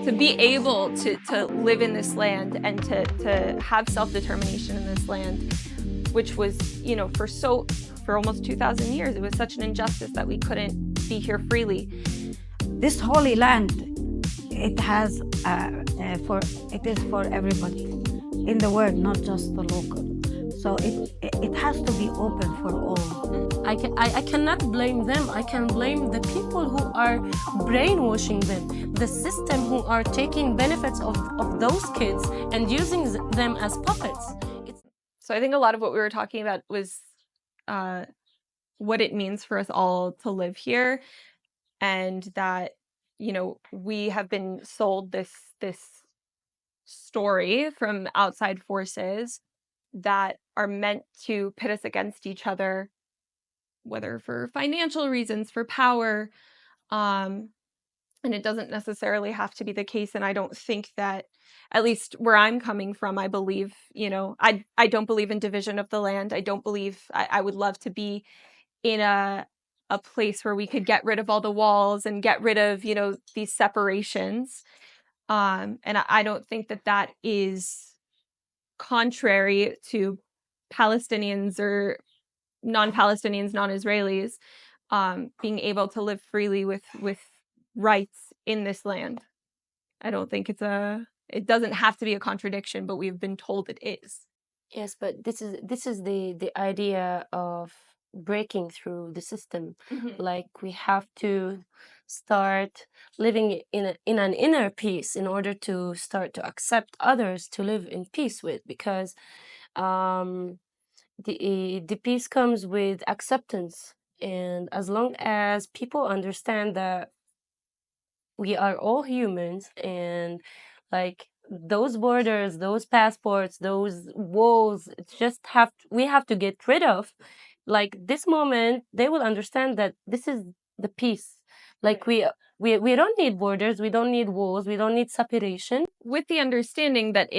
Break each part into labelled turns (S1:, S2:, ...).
S1: to be able to live in this land and to have self-determination in this land, which was, you know, for almost 2,000 years, it was such an injustice that we couldn't be here freely.
S2: This holy land, it is for everybody in the world, not just the local. So it has to be open for all.
S3: I cannot blame them. I can blame the people who are brainwashing them, the system who are taking benefits of those kids and using them as puppets.
S1: So I think a lot of what we were talking about was what it means for us all to live here, and that, you know, we have been sold this story from outside forces that are meant to pit us against each other, whether for financial reasons, for power, and it doesn't necessarily have to be the case. And I don't think that, at least where I'm coming from, I believe, you know, I don't believe in division of the land. I don't believe, I would love to be in a place where we could get rid of all the walls and get rid of, you know, these separations. And I don't think that that is contrary to Palestinians or non-Palestinians, non-Israelis, being able to live freely with rights in this land. I don't think it doesn't have to be a contradiction, but we've been told it is.
S3: Yes, but this is the idea of breaking through the system. Like, we have to start living in an inner peace in order to start to accept others to live in peace with, because the peace comes with acceptance. And as long as people understand that we are all humans, and like those borders, those passports, those walls, it's just we have to get rid of. Like, this moment, they will understand that this is the peace. Like, we don't need borders, we don't need walls, we don't need separation.
S1: With the understanding that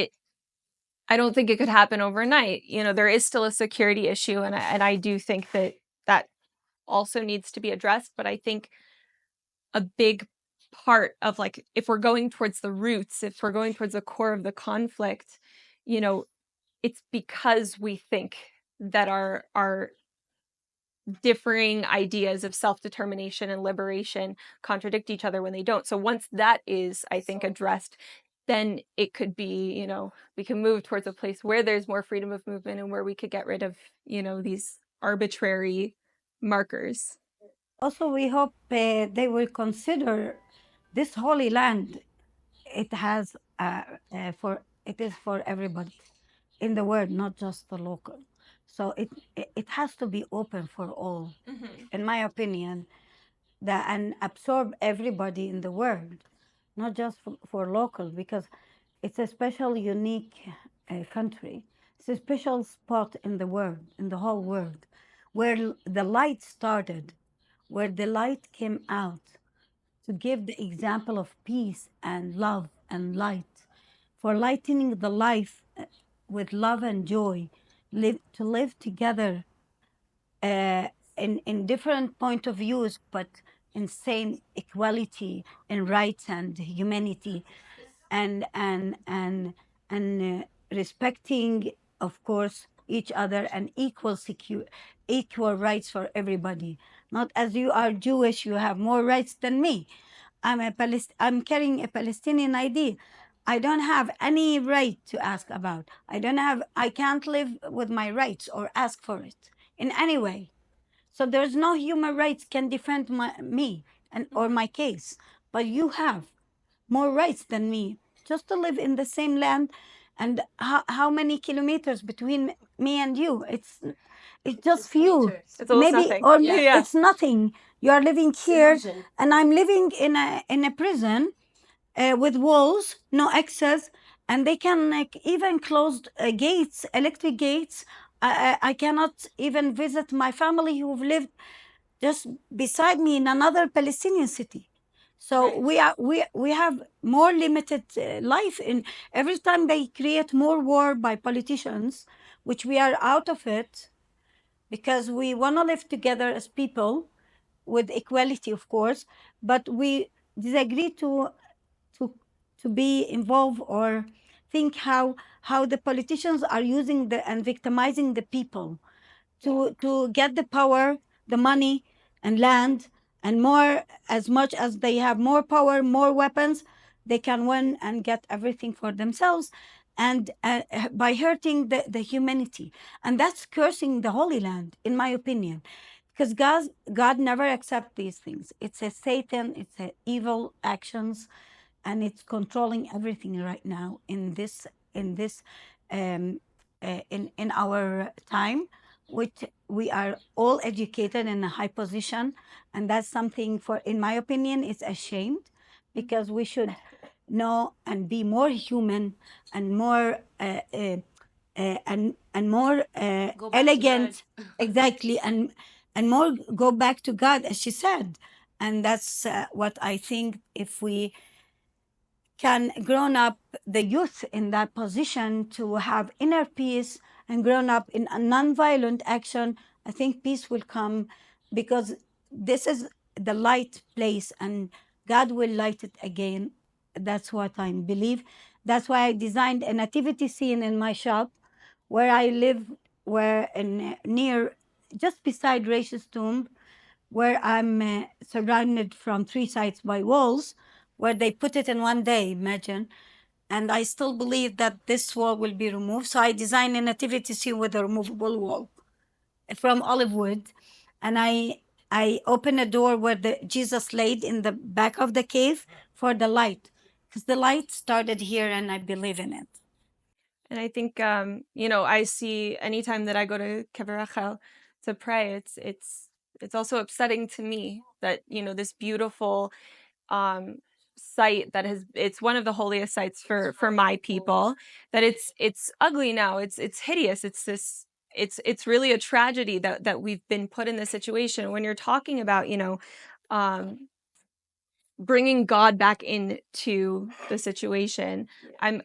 S1: I don't think it could happen overnight. You know, there is still a security issue, and I do think that that also needs to be addressed. But I think a big part of, like, if we're going towards the roots, if we're going towards the core of the conflict, you know, it's because we think that our differing ideas of self-determination and liberation contradict each other when they don't. So once that is, I think, addressed, then it could be, you know, we can move towards a place where there's more freedom of movement and where we could get rid of, you know, these arbitrary markers.
S2: Also, we hope they will consider this holy land. It is for everybody in the world, not just the local. So it has to be open for all, in my opinion, and absorb everybody in the world, not just for local, because it's a special, unique country. It's a special spot in the world, in the whole world, where the light started, where the light came out to give the example of peace and love and light, for lightening the life with love and joy, to live together in different point of views, but in same equality and rights and humanity, and respecting, of course, each other, and equal rights for everybody. Not as you are Jewish, you have more rights than me. I'm carrying a Palestinian ID. I don't have any right to ask about. I can't live with my rights or ask for it in any way. So there's no human rights can defend me or my case. But you have more rights than me just to live in the same land. And how many kilometers between me and you? It's just few.
S1: It's almost nothing.
S2: Or it's nothing. You are living here, and I'm living in a prison with walls, no access, and they can even close gates, electric gates. I cannot even visit my family who've lived just beside me in another Palestinian city. So we have more limited life. In every time they create more war by politicians, which we are out of it, because we want to live together as people with equality, of course, but we disagree to to be involved or think how the politicians are using and victimizing the people to get the power, the money, and land, and more. As much as they have more power, more weapons, they can win and get everything for themselves, and by hurting the humanity, and that's cursing the Holy Land, in my opinion, because God never accepts these things. It's a Satan, it's a evil actions, and it's controlling everything right now in this in our time, which we are all educated in a high position, and that's something, for in my opinion, it's ashamed, because we should know and be more human and more and more
S3: Go back to
S2: elegant.
S3: God.
S2: Exactly, and more go back to God, as she said. And that's what I think. If we can grown up the youth in that position to have inner peace and grown up in a non-violent action, I think peace will come, because this is the light place and God will light it again. That's what I believe. That's why I designed a nativity scene in my shop where I live, where in near, just beside Rachel's tomb, where I'm surrounded from three sides by walls, where they put it in one day, imagine. And I still believe that this wall will be removed. So I designed a nativity scene with a removable wall from olive wood. And I open a door where the Jesus laid in the back of the cave for the light. Because the light started here and I believe in it.
S1: And I think, I see anytime that I go to Kever Rachel to pray, it's also upsetting to me that, this beautiful site that it's one of the holiest sites for my people, that it's ugly now. It's hideous. It's really a tragedy that we've been put in this situation. When you're talking about, bringing God back into the situation, I'm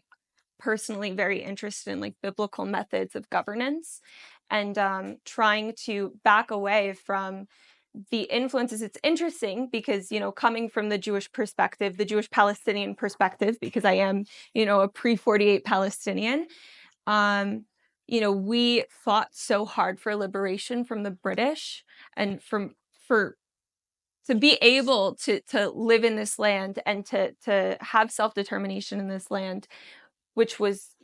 S1: personally very interested in like biblical methods of governance, and trying to back away from the influences. It's interesting because, coming from the Jewish perspective, the Jewish Palestinian perspective, because I am, a pre-48 Palestinian, we fought so hard for liberation from the British, and for to be able to live in this land and to have self-determination in this land, which was,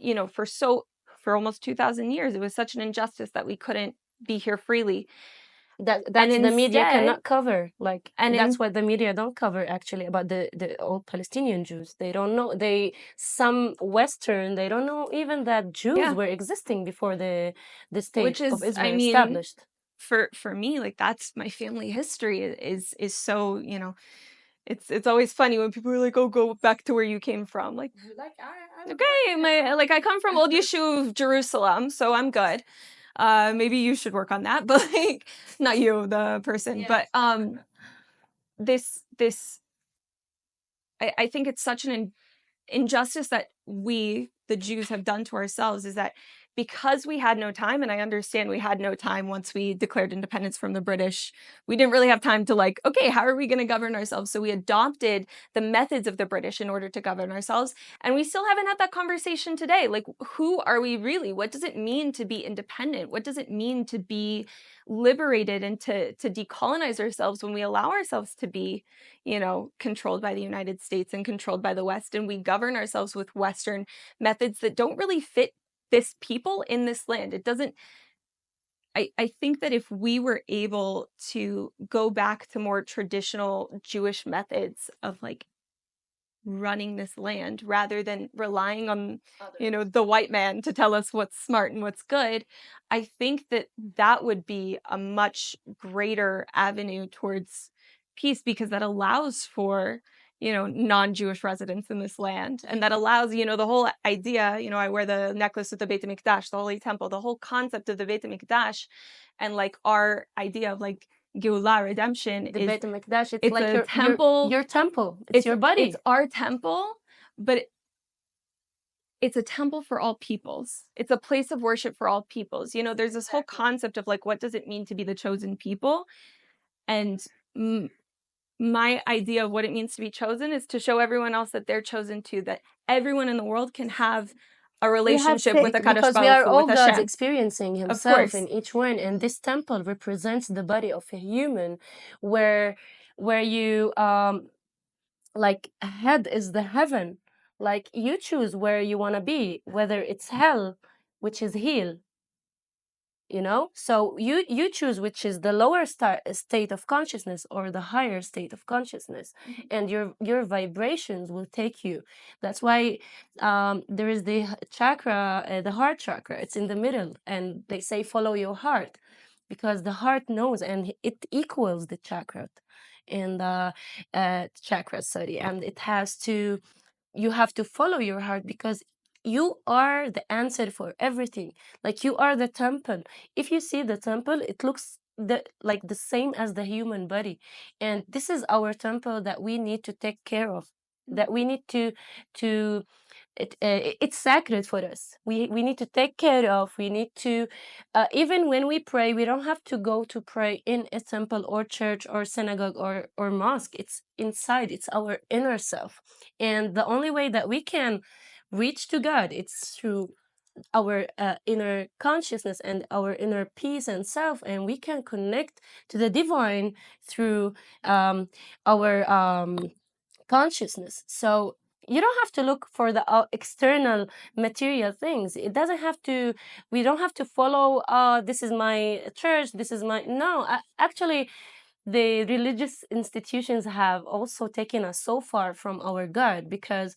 S1: for almost 2,000 years, it was such an injustice that we couldn't be here freely.
S3: That's the media
S1: instead-
S3: cannot cover. Like,
S1: and
S3: that's what the media don't cover actually about the old Palestinian Jews. They don't know. Some Western, they don't know even that Jews
S1: Yeah.
S3: were existing before the state
S1: Which is,
S3: of Israel
S1: I mean,
S3: established.
S1: for me, like, that's my family history is so, it's always funny when people are like, oh, go back to where you came from. Like, okay, I come from Old Yeshuv, Jerusalem, so I'm good. Maybe you should work on that, but like, not you, the person.
S3: Yeah.
S1: But this I think it's such an injustice that we, the Jews, have done to ourselves, is that because we had no time, and I understand we had no time once we declared independence from the British, we didn't really have time to like, okay, how are we going to govern ourselves? So we adopted the methods of the British in order to govern ourselves. And we still haven't had that conversation today. Like, who are we really? What does it mean to be independent? What does it mean to be liberated and to decolonize ourselves when we allow ourselves to be, controlled by the United States and controlled by the West, and we govern ourselves with Western methods that don't really fit this people in this land? It doesn't. I think that if we were able to go back to more traditional Jewish methods of like running this land, rather than relying on, the white man to tell us what's smart and what's good, I think that would be a much greater avenue towards peace, because that allows for, non-Jewish residents in this land, and that allows, the whole idea, I wear the necklace with the Beit HaMikdash, the Holy Temple, the whole concept of the Beit HaMikdash, and like our idea of like Geulah, redemption,
S3: The
S1: is
S3: Beit HaMikdash, it's
S1: it's
S3: like
S1: a temple.
S3: your temple. It's your body.
S1: It's our temple, but it's a temple for all peoples. It's a place of worship for all peoples. There's this whole concept of like, what does it mean to be the chosen people? And my idea of what it means to be chosen is to show everyone else that they're chosen too, that everyone in the world can have a relationship with a Kadosh
S3: Because we
S1: Baruch
S3: are
S1: Hu,
S3: all
S1: with
S3: God's
S1: Hashem.
S3: experiencing
S1: Of
S3: Himself
S1: course.
S3: in each one, and this temple represents the body of a human, where you like head is the heaven, like you choose where you want to be, whether it's hell, which is heel, you know. So you choose which is the lower state of consciousness or the higher state of consciousness, and your vibrations will take you. That's why there is the chakra, the heart chakra. It's in the middle, and they say follow your heart, because the heart knows, and it equals the chakra, and chakras, sorry, and it has to, you have to follow your heart, because you are the answer for everything. Like you are the temple. If you see the temple, it looks like the same as the human body, and this is our temple that we need to take care of, that we need to it's sacred for us. We need to take care of. We need to even when we pray, we don't have to go to pray in a temple or church or synagogue or mosque. It's inside. It's our inner self, and the only way that we can reach to God, it's through our inner consciousness and our inner peace and self, and we can connect to the divine through our consciousness. So you don't have to look for the external material things. It doesn't have to, we don't have to follow this is my church, this is my, no, actually the religious institutions have also taken us so far from our God, because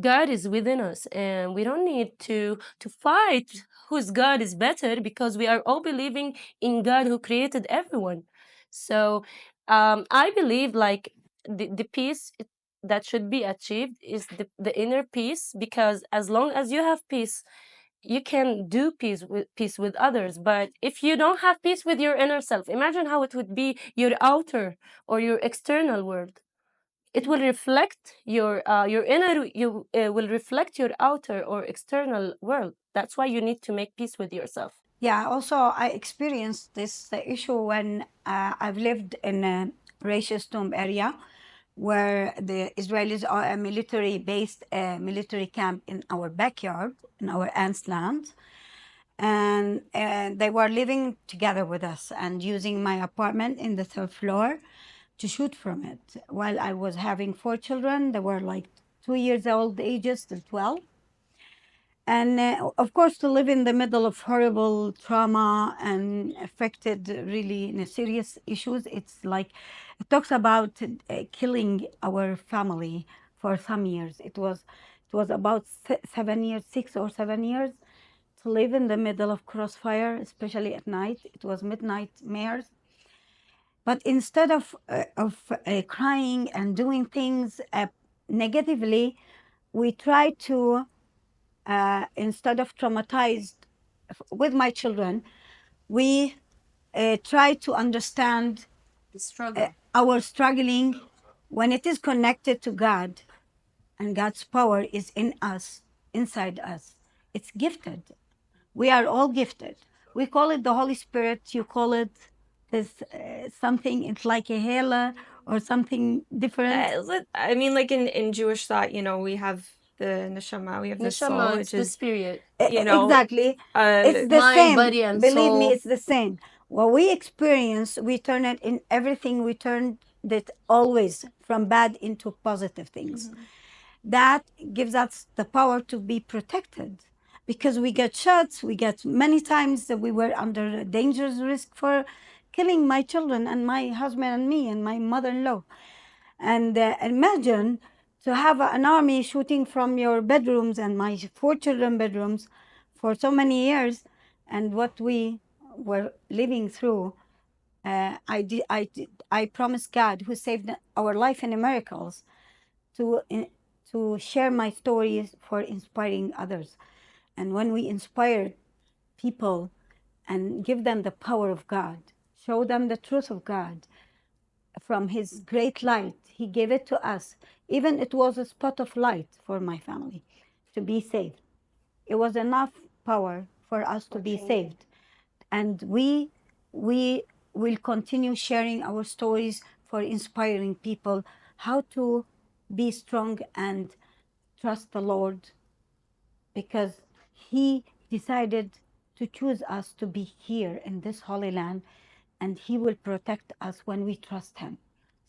S3: God is within us, and we don't need to fight whose God is better, because we are all believing in God who created everyone. So I believe like the peace that should be achieved is the inner peace, because as long as you have peace, you can do peace with others. But if you don't have peace with your inner self, imagine how it would be your outer or your external world. It will reflect your inner, you will reflect your outer or external world. That's why you need to make peace with yourself.
S2: Yeah, also I experienced this issue when I've lived in a racist tomb area where the Israelis are a military-based military camp in our backyard, in our aunt's land. And they were living together with us and using my apartment in the third floor to shoot from it. While I was having 4 children, they were like 2 years old ages till 12. And of course, to live in the middle of horrible trauma and affected really in serious issues, it's like it talks about killing our family for some years. It was about 7 years, 6 or 7 years, to live in the middle of crossfire, especially at night. It was midnight mares. But instead of crying and doing things negatively, we try to instead of traumatized with my children, we try to understand
S3: The struggle.
S2: our struggling when it is connected to God, and God's power is in us, inside us. It's gifted. We are all gifted. We call it the Holy Spirit. You call it this something. It's like a hela or something different.
S1: I mean, like in Jewish thought, you know, we have the neshama, we have the soul,
S3: Neshama, it's
S1: which
S3: the
S1: is,
S3: spirit.
S1: you know,
S2: Exactly. It's the
S3: Mind,
S2: same.
S3: body, and
S2: Believe me,
S3: soul.
S2: it's the same. What we experience, we turn it in everything. We turn it always from bad into positive things. That gives us the power to be protected, because we get shots. We get many times that we were under a dangerous risk for killing my children and my husband and me and my mother-in-law. And imagine to have an army shooting from your bedrooms and my 4 children bedrooms for so many years, and what we were living through. I promised God, who saved our life in the miracles, to to share my stories for inspiring others. And when we inspire people and give them the power of God, show them the truth of God, from his great light, he gave it to us. Even it was a spot of light for my family to be saved. It was enough power for us to be saved. And we will continue sharing our stories for inspiring people how to be strong and trust the Lord, because He decided to choose us to be here in this Holy Land, and He will protect us when we trust Him.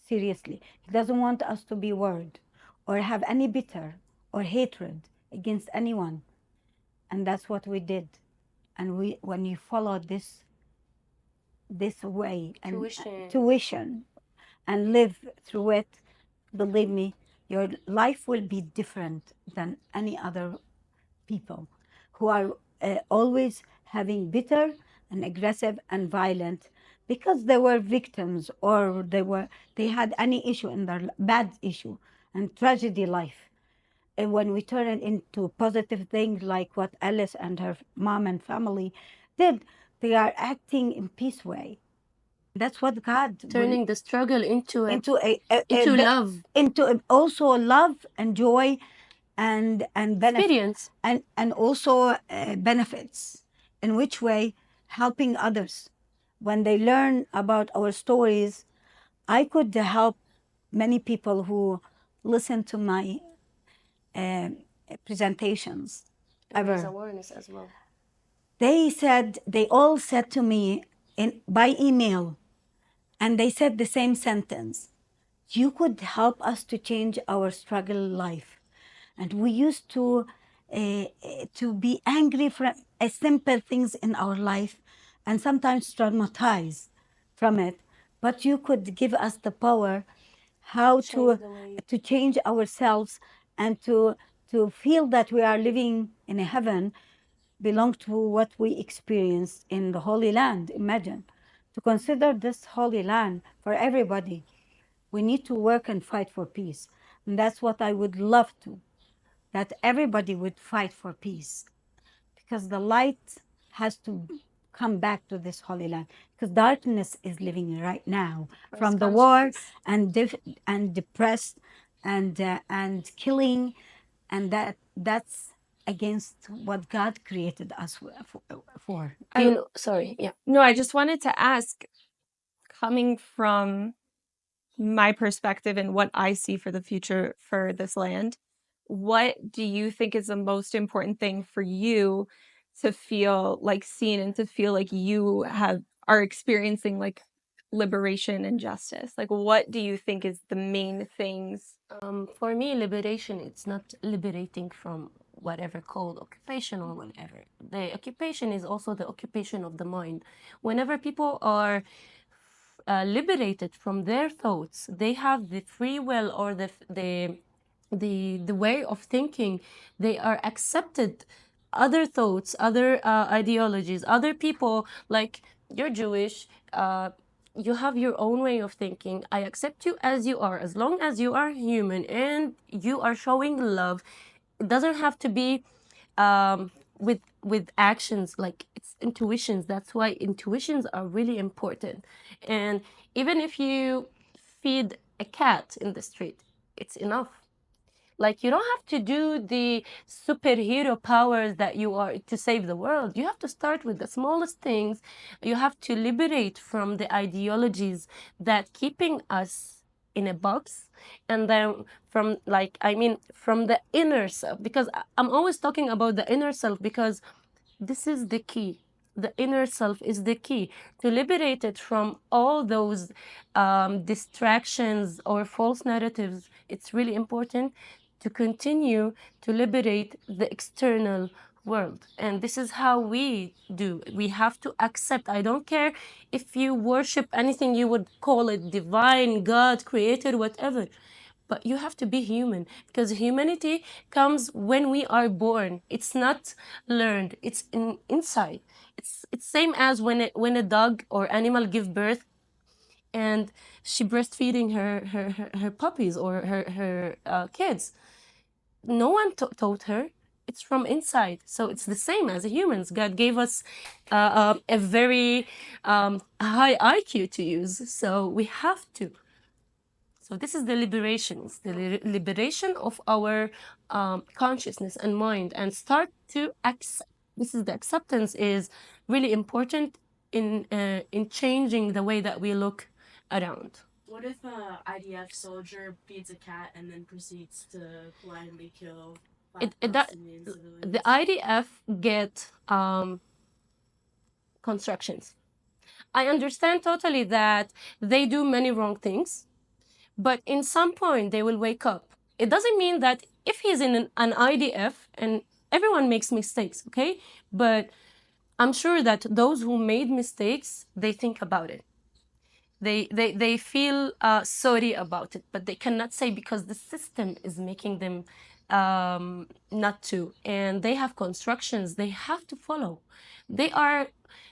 S2: Seriously. He doesn't want us to be worried or have any bitter or hatred against anyone. And that's what we did. And when you follow this way and tuition and live through it, believe me, your life will be different than any other people who are always having bitter and aggressive and violent because they were victims, or they had any issue in their bad issue and tragedy life. And when we turn it into positive things like what Alice and her mom and family did, they are acting in peace way. That's what God
S3: Turning the struggle into
S2: into
S3: love.
S2: into also love and joy and benefit
S3: Experience.
S2: and also benefits. In which way? Helping others. When they learn about our stories, I could help many people who listen to my uh, presentations
S3: And raise
S2: ever.
S3: awareness as well.
S2: They all said to me by email, and they said the same sentence: you could help us to change our struggle life. And we used to be angry for simple things in our life and sometimes traumatized from it. But you could give us the power how to change ourselves and to feel that we are living in a heaven belong to what we experienced in the Holy Land. Imagine, to consider this Holy Land for everybody. We need to work and fight for peace. And that's what I would love to, that everybody would fight for peace, because the light has to come back to this Holy Land, because darkness is living right now from the war and depressed and killing, and that's against what God created us for.
S3: Sorry, yeah.
S1: No, I just wanted to ask, coming from my perspective and what I see for the future for this land, what do you think is the most important thing for you to feel like seen and to feel like you are experiencing like liberation and justice? Like, what do you think is the main things?
S3: For me, liberation, it's not liberating from whatever called occupation or whatever. The occupation is also the occupation of the mind. Whenever people are liberated from their thoughts, they have the free will or the way of thinking. They are accepted other thoughts, other ideologies, other people. Like, you're Jewish, you have your own way of thinking. I accept you as you are, as long as you are human and you are showing love. It doesn't have to be with actions. Like, it's intuitions. That's why intuitions are really important. And even if you feed a cat in the street, it's enough. Like, you don't have to do the superhero powers that you are to save the world. You have to start with the smallest things. You have to liberate from the ideologies that keeping us in a box. And then from, like, I mean, from the inner self, because I'm always talking about the inner self, because this is the key. The inner self is the key to liberate it from all those distractions or false narratives. It's really important to continue to liberate the external world. And this is how we do. We have to accept. I don't care if you worship anything you would call it divine, God, creator, whatever. But you have to be human, because humanity comes when we are born. It's not learned. It's inside. It's same as when a dog or animal give birth, and she breastfeeding her puppies or her kids. No one taught her. It's from inside. So it's the same as humans. God gave us a very high IQ to use. So we have to. So this is the liberation. It's the liberation of our consciousness and mind, and start to accept. This is the acceptance is really important in changing the way that we look around.
S4: What if a IDF soldier feeds a cat and then proceeds to blindly kill Palestinian civilians?
S3: The IDF get constructions. I understand totally that they do many wrong things, but in some point they will wake up. It doesn't mean that if he's in an IDF, and everyone makes mistakes, okay? But I'm sure that those who made mistakes, they think about it. They feel sorry about it, but they cannot say because the system is making them not to. And they have constructions they have to follow. They are,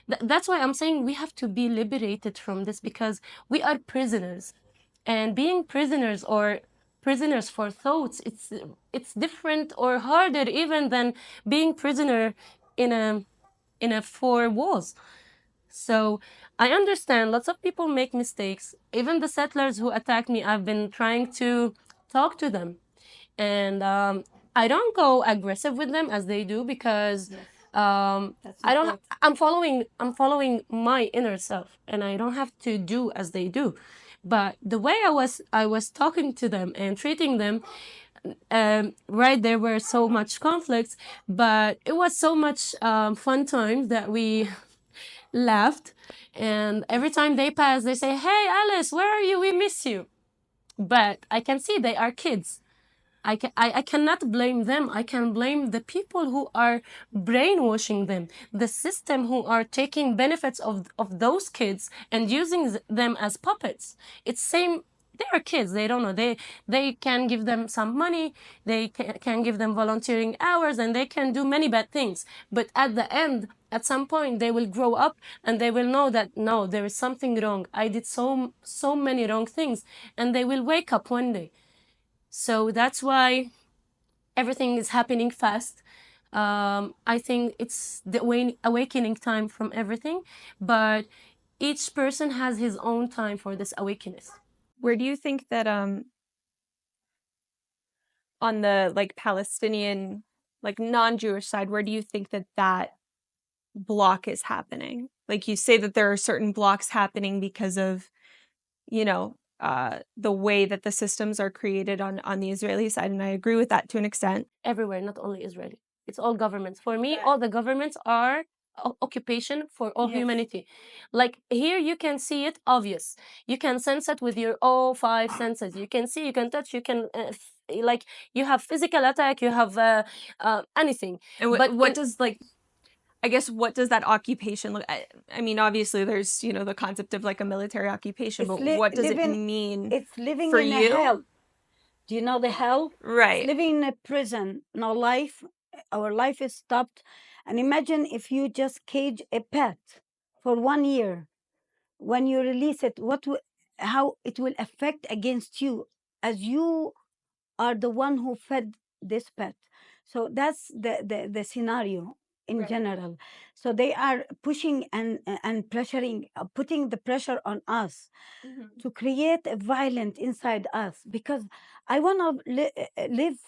S3: that's why I'm saying we have to be liberated from this, because we are prisoners. And being prisoners, or prisoners for thoughts, it's different or harder even than being prisoner in a four walls. So I understand lots of people make mistakes. Even the settlers who attacked me, I've been trying to talk to them. And I don't go aggressive with them as they do, because I don't. I'm following my inner self, and I don't have to do as they do. But the way I was talking to them and treating them, right, there were so much conflicts, but it was so much fun times that we laughed. And every time they pass, they say, "Hey, Alice, where are you? We miss you." But I can see they are kids. I cannot blame them. I can blame the people who are brainwashing them, the system who are taking benefits of those kids and using them as puppets. It's same. They are kids. They don't know. They can give them some money. They can give them volunteering hours, and they can do many bad things. But at the end, at some point, they will grow up and they will know that no, there is something wrong. I did so many wrong things, and they will wake up one day. So that's why everything is happening fast. I think it's the awakening time from everything, but each person has his own time for this awakening.
S1: Where do you think that on the like Palestinian, like non-Jewish side, where do you think that that block is happening? Like you say that there are certain blocks happening because of, you know, the way that the systems are created on the Israeli side, and I agree with that to an extent.
S3: Everywhere, not only Israeli. It's all governments. For me, all the governments are occupation for all humanity. Like here, you can see it obvious. You can sense it with your all five senses. You can see, you can touch, you can like you have physical attack, you have anything.
S1: And
S3: But
S1: what does like, I guess, what does that occupation look? I mean, obviously, there's the concept of like a military occupation, but what does it mean?
S2: It's living
S1: for
S2: in a
S1: you?
S2: hell. Do you know the hell?
S1: Right.
S2: It's living in a prison. No life. Our life is stopped. And imagine if you just cage a pet for 1 year. When you release it, how it will affect against you, as you are the one who fed this pet. So that's the scenario in general. So they are pushing and pressuring, putting the pressure on us to create a violence inside us, because I want to live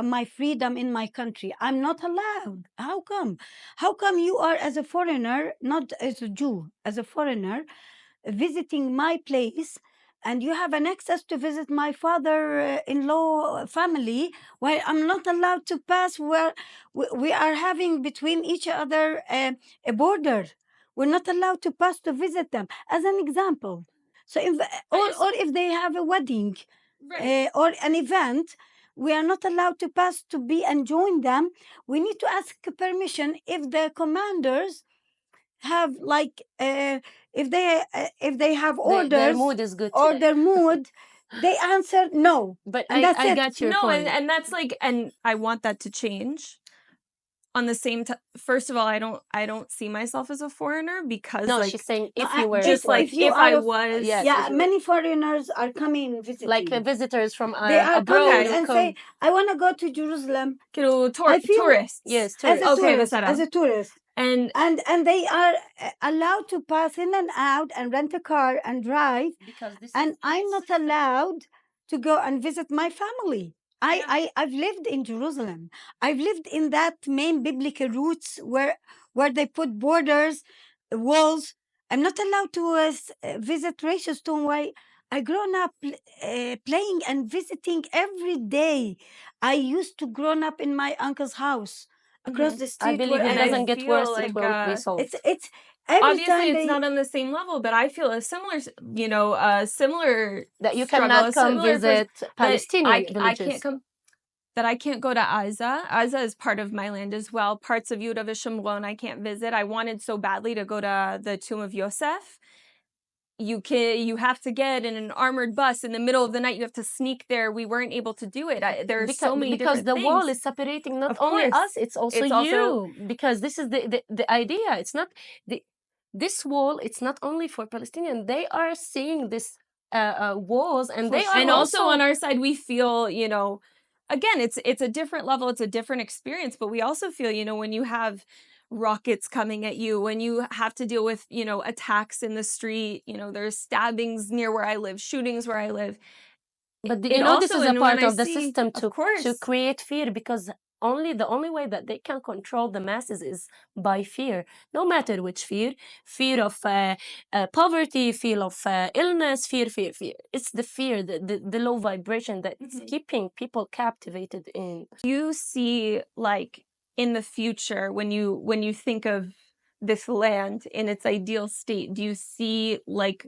S2: my freedom in my country. I'm not allowed. How come? How come you are, as a foreigner, not as a Jew, as a foreigner, visiting my place, and you have an access to visit my father-in-law family, while I'm not allowed to pass where we are having between each other a border? We're not allowed to pass to visit them, as an example. So if or if they have a wedding, or an event, we are not allowed to pass to be and join them. We need to ask permission. If the commanders have like if they have orders,
S3: their mood is good
S2: or
S3: today.
S2: their mood, they answer no.
S3: But
S2: And that's
S3: I
S2: it.
S3: got your
S1: No,
S3: point.
S1: and that's like, and I want that to change. On the same time, first of all, I don't see myself as a foreigner, because
S3: No,
S1: like,
S3: she's saying
S2: No,
S3: if you were
S1: just like
S2: if you
S1: if
S2: are
S1: I was,
S3: yes,
S2: yeah, many foreigners are coming visiting.
S3: like visitors from
S2: They are
S3: abroad
S2: coming
S3: who
S2: and
S3: come.
S2: say, I want to go to Jerusalem. I feel
S1: tourists.
S3: Yes,
S2: as a
S3: tourists.
S1: Okay,
S2: tourist,
S1: Vasara.
S2: as a tourist,
S1: And
S2: and they are allowed to pass in and out and rent a car and drive,
S3: Because this
S2: and I'm not allowed to go and visit my family. I've lived in Jerusalem. I've lived in that main biblical roots where they put borders, walls. I'm not allowed to visit Rachel Stone. Why? I grown up playing and visiting every day. I used to grown up in my uncle's house across the
S3: I
S2: street
S3: believe
S2: where
S3: it
S1: And
S2: I
S1: I
S3: doesn't
S2: live.
S3: get
S1: feel
S3: worse,
S1: like
S3: it will be solved.
S2: It's every
S1: obviously
S2: time
S1: it's
S2: they.
S1: not on the same level, but I feel a similar, similar
S3: That you
S1: struggle,
S3: cannot
S1: a
S3: come
S1: similar
S3: visit
S1: that
S3: Palestinian
S1: I
S3: villages.
S1: can't come. That I can't go to Aza. Aza is part of my land as well. Parts of Yehuda v'Shomron I can't visit. I wanted so badly to go to the tomb of Yosef. You have to get in an armored bus in the middle of the night. You have to sneak there. We weren't able to do it. There's so many
S3: because
S1: different
S3: the
S1: things.
S3: wall is separating not
S1: Of
S3: only
S1: course.
S3: us, it's also
S1: It's
S3: you.
S1: also-
S3: Because this is the idea. It's not this wall. It's not only for Palestinians. They are seeing this walls, and they are
S1: And also on our side, we feel, again, it's a different level, it's a different experience, but we also feel, when you have rockets coming at you, when you have to deal with, attacks in the street, there's stabbings near where I live, shootings where I live.
S3: But
S1: It
S3: this
S1: also-
S3: is a
S1: and
S3: part
S1: when I
S3: of the
S1: see-
S3: system
S1: of
S3: to
S1: course.
S3: create fear, because the only way that they can control the masses is by fear. No matter which fear of poverty, fear of illness, fear. It's the fear, the low vibration that's keeping people captivated in.
S1: Do you see, like, in the future, when you think of this land in its ideal state, do you see, like,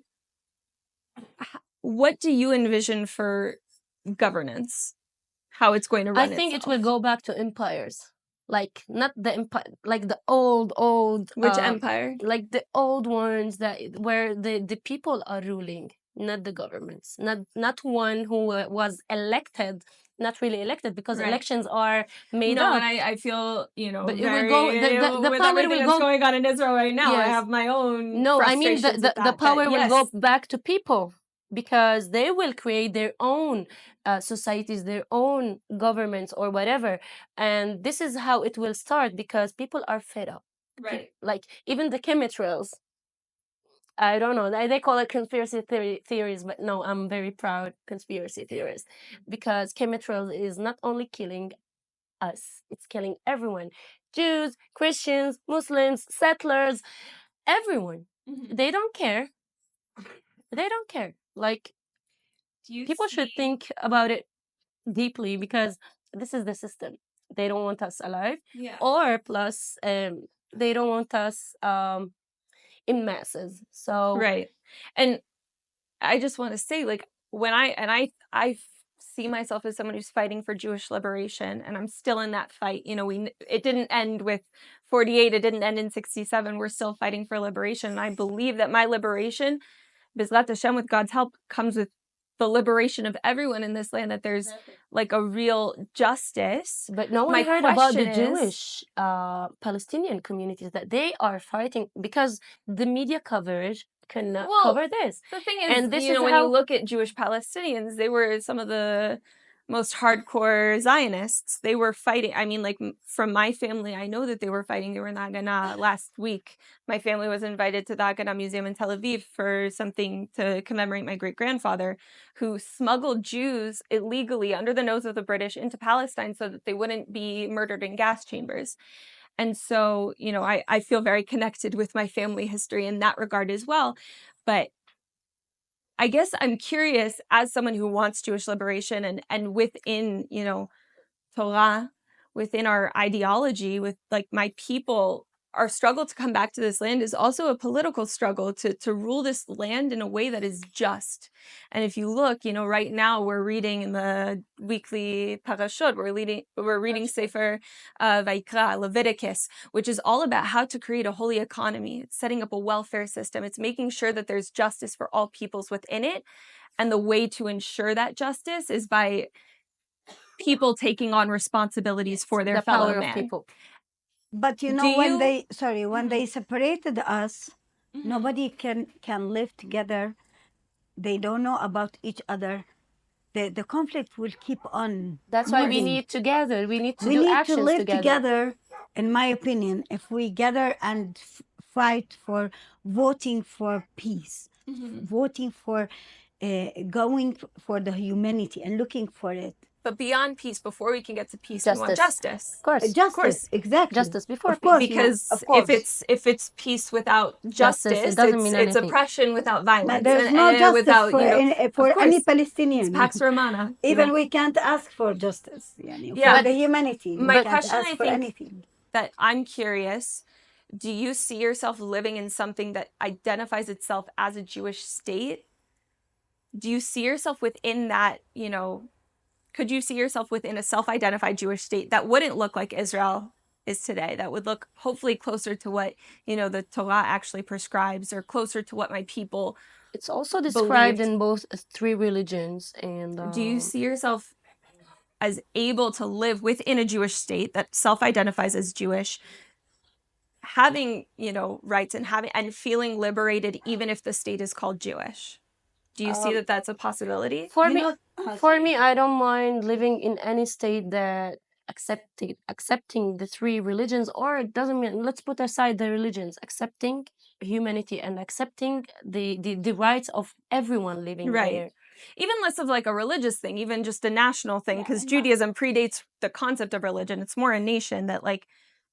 S1: what do you envision for governance? How it's going to run
S3: I think
S1: itself?
S3: it will go back to empires, like not the empire, like the old.
S1: Which empire?
S3: Like the old ones where the people are ruling, not the governments, not one who was elected, not really elected, because elections are made up.
S1: And I feel,
S3: But
S1: very,
S3: it will go. The
S1: with
S3: power
S1: everything
S3: will
S1: that's
S3: go.
S1: going on in Israel right now. I
S3: Yes.
S1: have my own.
S3: No, I mean
S1: frustrations with
S3: the
S1: that,
S3: power
S1: but
S3: will
S1: yes.
S3: go back to people, because they will create their own societies, their own governments or whatever, and this is how it will start, because people are fed up.
S1: Right.
S3: Like even the chemtrails. I don't know. They call it conspiracy theories, but no, I'm very proud conspiracy theorist, because chemtrails is not only killing us, it's killing everyone. Jews, Christians, Muslims, settlers, everyone. They don't care. They don't care. Like, people should think about it deeply, because this is the system. They don't want us alive.
S1: Yeah.
S3: Or plus, they don't want us in masses. So
S1: Right. And I just want to say, like, when I see myself as someone who's fighting for Jewish liberation, and I'm still in that fight. It didn't end with 48. It didn't end in 67. We're still fighting for liberation. And I believe that my liberation, B'ezrat Hashem, with God's help, comes with the liberation of everyone in this land, that there's like a real justice.
S3: But no one
S1: My
S3: heard about the
S1: question is-
S3: Jewish Palestinian communities, that they are fighting, because the media coverage cannot cover this.
S1: The thing is,
S3: And this is
S1: when
S3: how-
S1: you look at Jewish Palestinians, they were some of the most hardcore Zionists. They were fighting. I mean, like, from my family, I know that they were fighting. They were in the Haganah last week. My family was invited to the Haganah Museum in Tel Aviv for something to commemorate my great-grandfather, who smuggled Jews illegally under the nose of the British into Palestine so that they wouldn't be murdered in gas chambers. And so, I feel very connected with my family history in that regard as well. But I guess I'm curious, as someone who wants Jewish liberation, and within, Torah, within our ideology, with, like, my people, our struggle to come back to this land is also a political struggle to rule this land in a way that is just. And if you look, right now we're reading in the weekly parashot, we're reading Sefer Vayikra, Leviticus, which is all about how to create a holy economy. It's setting up a welfare system. It's making sure that there's justice for all peoples within it. And the way to ensure that justice is by people taking on responsibilities for their fellow
S3: power
S1: man.
S3: of people.
S2: But
S1: Do
S2: when
S1: you-
S2: when they separated us, nobody can live together. They don't know about each other. The conflict will keep on.
S3: That's why we
S2: moving.
S3: need together. We need to
S2: We
S3: do
S2: need to
S3: actions
S2: live together. In my opinion, if we gather and fight for voting for peace, voting for going for the humanity and looking for it,
S1: But beyond peace, before we can get to peace, we want justice.
S3: Of course.
S2: Justice, exactly.
S3: Justice before
S2: of course,
S3: peace.
S1: Because
S2: of course.
S1: if it's peace without justice,
S3: it doesn't mean
S1: it's
S3: anything.
S1: oppression without violence.
S2: There's
S1: and,
S2: no
S1: and
S2: justice
S1: without,
S2: for,
S1: you know,
S2: for
S1: of
S2: any
S1: course,
S2: Palestinian.
S1: it's Pax Romana.
S2: Even
S1: you know.
S2: we can't ask for justice.
S1: Yeah.
S2: For the humanity,
S1: My
S2: we can't
S1: question,
S2: ask
S1: I
S2: for
S1: think,
S2: anything.
S1: that I'm curious, do you see yourself living in something that identifies itself as a Jewish state? Do you see yourself within that, you know, could you see yourself within a self-identified Jewish state that wouldn't look like Israel is today, that would look hopefully closer to what, you know, the Torah actually prescribes, or closer to what my people
S3: It's also described
S1: believed?
S3: in both three religions. And
S1: Do you see yourself as able to live within a Jewish state that self-identifies as Jewish, having, you know, rights and having and feeling liberated even if the state is called Jewish? Do you see that that's a possibility?
S3: For
S2: You
S3: me,
S2: know-
S3: for me, I don't mind living in any state that accepting the three religions, or it doesn't mean, let's put aside the religions, accepting humanity and accepting the rights of everyone living there.
S1: Even less of like a religious thing, even just a national thing, because Judaism predates the concept of religion. It's more a nation that, like,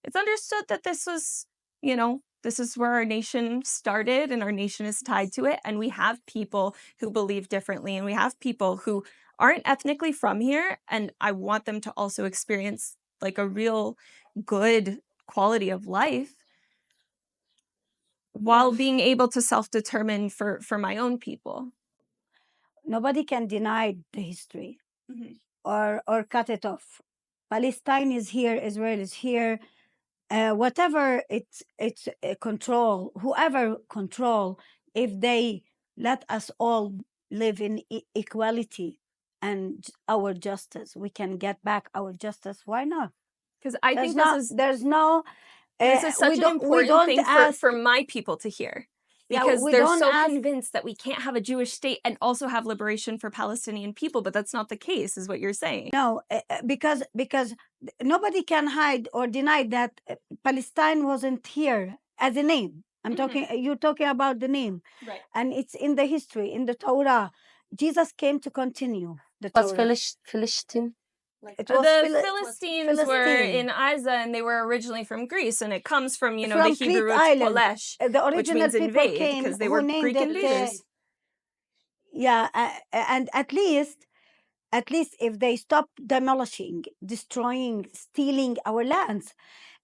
S1: it's understood that this was, you know, this is where our nation started and our nation is tied to it. And we have people who believe differently, and we have people who aren't ethnically from here. And I want them to also experience like a real good quality of life while being able to self-determine for my own people.
S2: Nobody can deny the history or cut it off. Palestine is here, Israel is here. Whatever it's control, whoever control, if they let us all live in equality and our justice, we can get back our justice. Why not?
S1: Because I think this is such an important thing for my people to hear. Because they're so convinced that we can't have a Jewish state and also have liberation for Palestinian people, but that's not the case, is what you're saying.
S2: No, because nobody can hide or deny that Palestine wasn't here as a name. I'm talking. You're talking about the name,
S1: right?
S2: And it's in the history, in the Torah. Jesus came to continue the Torah.
S3: Was Philistine?
S1: The Philistines were in Isa, and they were originally from Greece, and it comes from, you know,
S2: from
S1: the Hebrew root Kolesh,
S2: the original
S1: which means
S2: people
S1: invade,
S2: came,
S1: because they were Greek invaders.
S2: And at least if they stop demolishing, destroying, stealing our lands,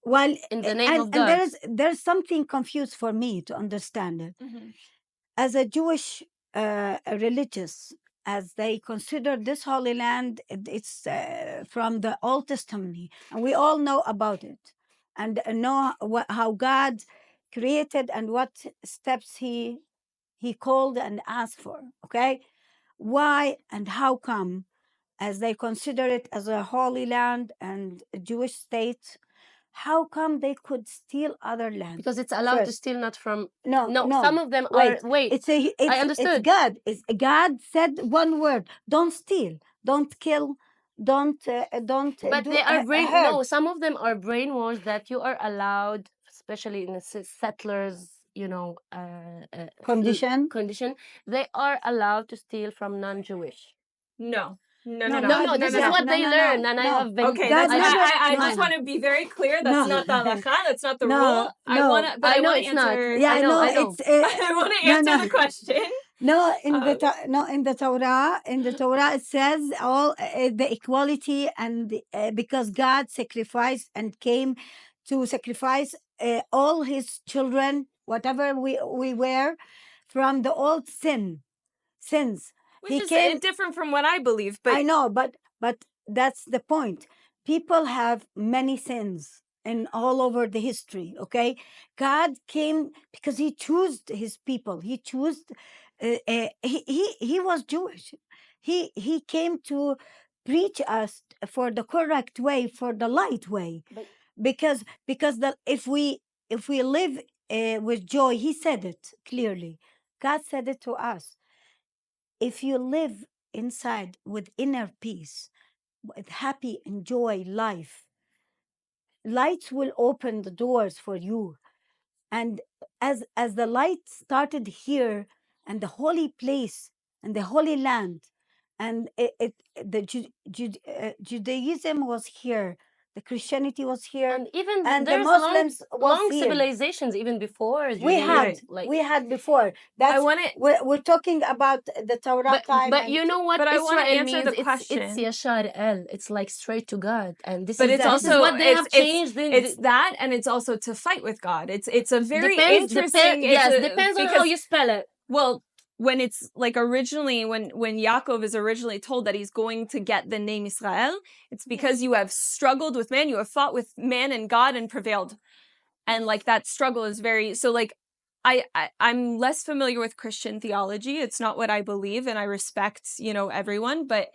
S2: well,
S3: in the name of God.
S2: And there's something confused for me to understand it. As a Jewish religious, as they consider this holy land, it's from the Old Testament, and we all know about it, and know how God created and what steps He called and asked for. Okay, why and how come, as they consider it as a holy land and a Jewish state, how come they could steal other land?
S3: Because it's allowed to steal, not from...
S2: No.
S3: Some of them are... Wait, I understood.
S2: It's God said one word: don't steal, don't kill, don't
S3: but
S2: do
S3: they are
S2: hurt.
S3: some of them are brainwashed that you are allowed, especially in the settlers, you know,
S2: condition.
S3: They are allowed to steal from non-Jewish.
S1: No.
S3: This is what they learn, and I have been...
S1: Okay, I just want to be very clear. That's not the halakha. That's not the rule. I want to answer.
S2: Yeah,
S1: I know.
S2: I
S1: want to answer the question.
S2: In the Torah it says all the equality, and because God sacrificed and came to sacrifice all His children, whatever we were, from the old sins.
S1: Which is different from what I believe, but
S2: I know, but that's the point. People have many sins in all over the history. Okay, God came because He chose His people. He chose. He was Jewish. He came to preach us for the correct way, for the light way, because if we live with joy, He said it clearly. God said it to us. If you live inside with inner peace, with happy and joy life, lights will open the doors for you. And as the light started here, and the holy place and the holy land, and Judaism was here, the Christianity was here,
S3: And even
S2: and the
S3: there's
S2: Muslims was
S3: long
S2: here.
S3: civilizations even before
S2: We
S3: Judaism.
S2: had,
S3: like
S2: we had before. That's we're talking about the Torah time.
S3: but you know what
S1: But I wanna
S3: Israel
S1: answer
S3: means?
S1: the
S3: It's
S1: question.
S3: Yashar el. It's like straight to God, and this
S1: But
S3: is
S1: it's
S3: this is
S1: also
S3: what they have changed.
S1: it's that, and it's also to fight with God. It's a very interesting.
S3: Depends on how you spell it.
S1: Well, when it's like originally when Yaakov is originally told that he's going to get the name Israel, it's because you have struggled with man, you have fought with man and God and prevailed, and like that struggle is very so like. I'm less familiar with Christian theology. It's not what I believe, and I respect, everyone. But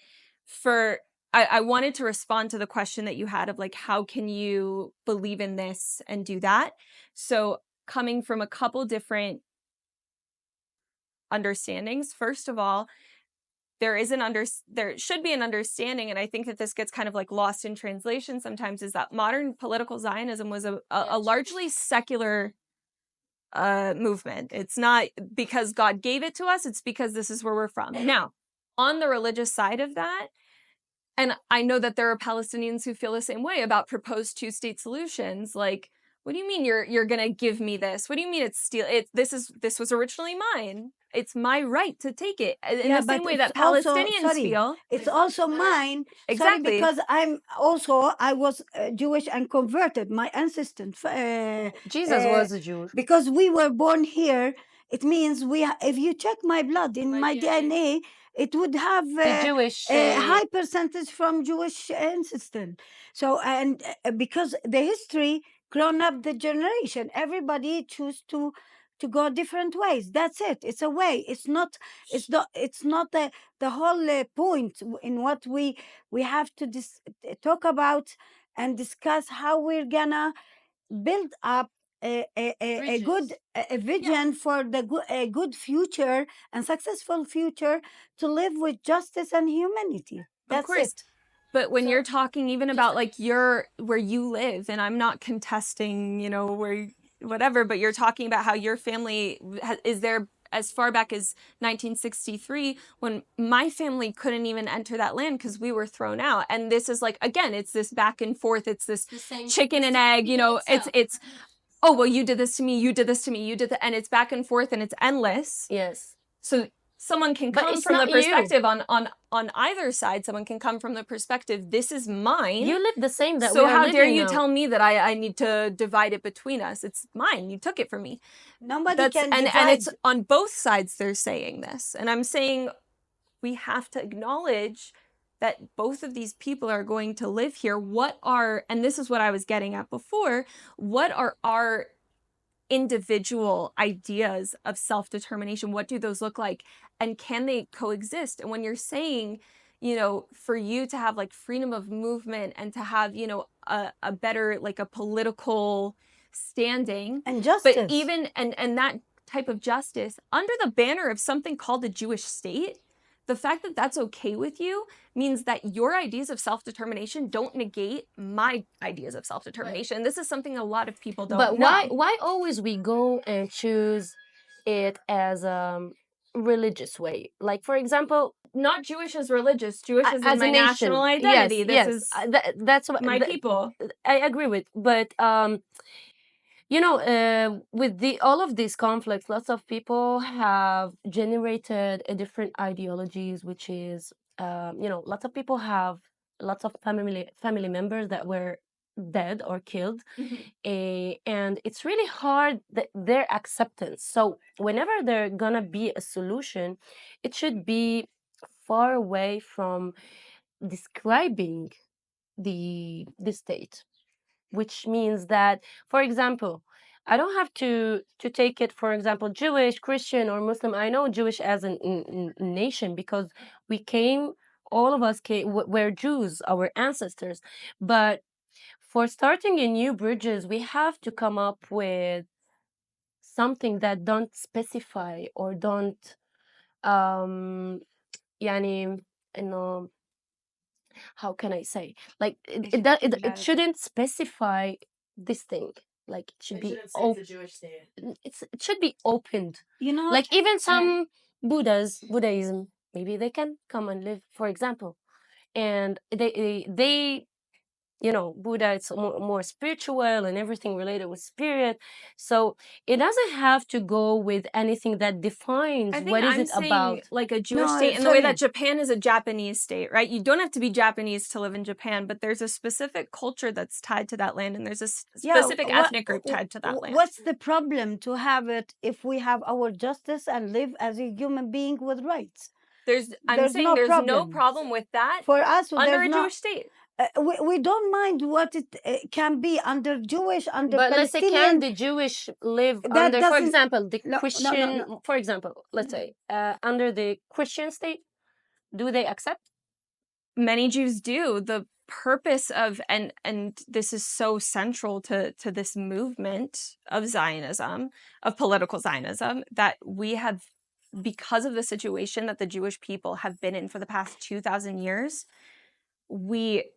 S1: I wanted to respond to the question that you had of like, how can you believe in this and do that? So coming from a couple different understandings, first of all, there should be an understanding, and I think that this gets kind of like lost in translation sometimes, is that modern political Zionism was a largely secular movement. It's not because God gave it to us, it's because this is where we're from. Now, on the religious side of that, and I know that there are Palestinians who feel the same way about proposed two-state solutions, like, what do you mean you're gonna give me this? What do you mean it's steal? This was originally mine. It's my right to take it. In the same way that Palestinians feel.
S2: It's also mine.
S1: Exactly.
S2: Sorry, because I was Jewish and converted. My ancestors.
S3: Jesus was a Jew.
S2: Because we were born here. It means if you check my blood in my DNA, it would have
S3: Jewish
S2: a high percentage from Jewish ancestors. So, and because the history grown up the generation, everybody choose to go different ways. That's it. It's a way. It's not the whole point in what we have to talk about and discuss how we're gonna build up a good vision for a good future and successful future to live with justice and humanity. That's it.
S1: But when you're talking even about like where you live, and I'm not contesting, where whatever, but you're talking about how your family is there as far back as 1963, when my family couldn't even enter that land because we were thrown out. And this is like, again, it's this back and forth. It's this chicken and egg, it's, oh, well, you did this to me, you did this to me, you did that. And it's back and forth and it's endless.
S3: Yes.
S1: So someone can come from the perspective on either side. Someone can come from the perspective, this is mine.
S3: You live the same that
S1: so how dare you tell me that I need to divide it between us? It's mine. You took it from me.
S2: Nobody can divide.
S1: And it's on both sides they're saying this. And I'm saying we have to acknowledge that both of these people are going to live here. And this is what I was getting at before, what are our individual ideas of self-determination? What do those look like? And can they coexist? And when you're saying, for you to have like freedom of movement and to have, a better, like a political standing
S2: and justice,
S1: but even, and that type of justice under the banner of something called the Jewish state, the fact that that's okay with you means that your ideas of self-determination don't negate my ideas of self-determination. Right. This is something a lot of people don't know.
S3: But why always we go and choose it as a religious way? Like, for example,
S1: not Jewish as religious, Jewish as my national identity. Yes,
S3: that's what
S1: my people.
S3: I agree with, but with all of these conflicts, lots of people have generated a different ideologies, which is, lots of people have lots of family members that were dead or killed, and it's really hard their acceptance. So whenever there's gonna be a solution, it should be far away from describing the state, which means that, for example, I don't have to take it, for example, Jewish, Christian, or Muslim. I know Jewish as a nation because all of us were Jews, our ancestors. But for starting a new bridges, we have to come up with something that don't specify or don't, يعني, how can I say? Like it shouldn't specify this thing. Like it should be it should be opened. Like even some Buddhism, maybe they can come and live, for example. And they you know, Buddha, it's more spiritual and everything related with spirit. So it doesn't have to go with anything that defines
S1: I think
S3: what is
S1: I'm
S3: it
S1: saying
S3: about.
S1: like a Jewish
S2: No,
S1: state in the way that
S2: Samir.
S1: Japan is a Japanese state, right? You don't have to be Japanese to live in Japan, but there's a specific culture that's tied to that land, and there's a specific ethnic group tied to that land.
S2: What's the problem to have it if we have our justice and live as a human being with rights?
S1: I'm saying
S2: no
S1: there's no
S2: problem.
S1: problem with that
S2: For us,
S1: under
S2: there's
S1: a
S2: no.
S1: Jewish state.
S2: We don't mind what it can be under Jewish, under
S3: But let's say, can
S2: Palestinian.
S3: the Jewish live
S2: That
S3: under, for
S2: doesn't-
S3: example, the
S2: No,
S3: Christian,
S2: no.
S3: for example, let's say, under the Christian state? Do they accept?
S1: Many Jews do. The purpose of and this is so central to this movement of Zionism, of political Zionism, that we have, because of the situation that the Jewish people have been in for the past 2,000 years, we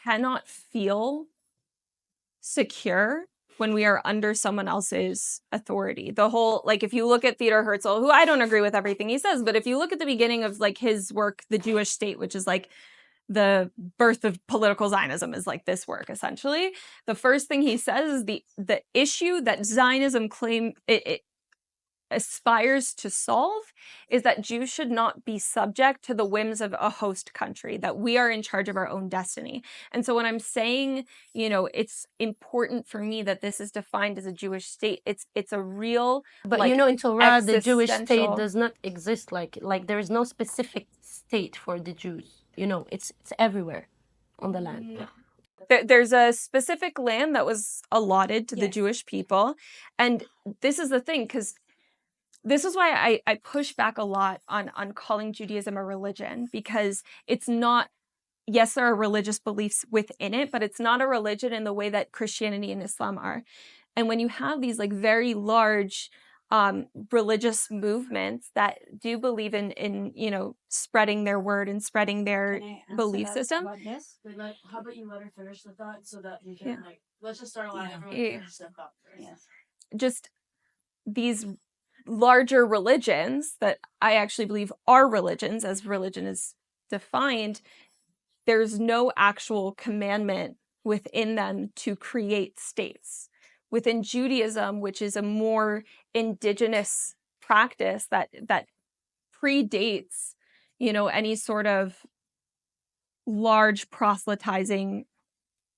S1: cannot feel secure when we are under someone else's authority. The whole, like, if you look at Theodor Herzl, who I don't agree with everything he says, but if you look at the beginning of like his work, The Jewish State, which is like the birth of political Zionism, is like this work essentially. The first thing he says is the issue that Zionism it aspires to solve is that Jews should not be subject to the whims of a host country, that we are in charge of our own destiny. And so when I'm saying, you know, it's important for me that this is defined as a Jewish state, it's a real,
S3: But
S1: like,
S3: you know, in Torah, the Jewish state
S1: existential-
S3: does not exist. Like there is no specific state for the Jews. You know, it's everywhere on the land.
S1: There's a specific land that was allotted to the
S2: Yes.
S1: Jewish people. And this is the thing, because this is why I push back a lot on calling Judaism a religion, because it's not, yes, there are religious beliefs within it, but it's not a religion in the way that Christianity and Islam are. And when you have these like very large religious movements that do believe in you know, spreading their word and spreading their belief system.
S4: Like, how about you let her finish the thought so that we can
S1: Yeah.
S4: like, let's just start allowing
S2: Yeah.
S4: everyone to finish their thought first.
S2: Yes.
S1: Just these larger religions that I actually believe are religions, as religion is defined, there's no actual commandment within them to create states. Within Judaism, which is a more indigenous practice that predates, you know, any sort of large proselytizing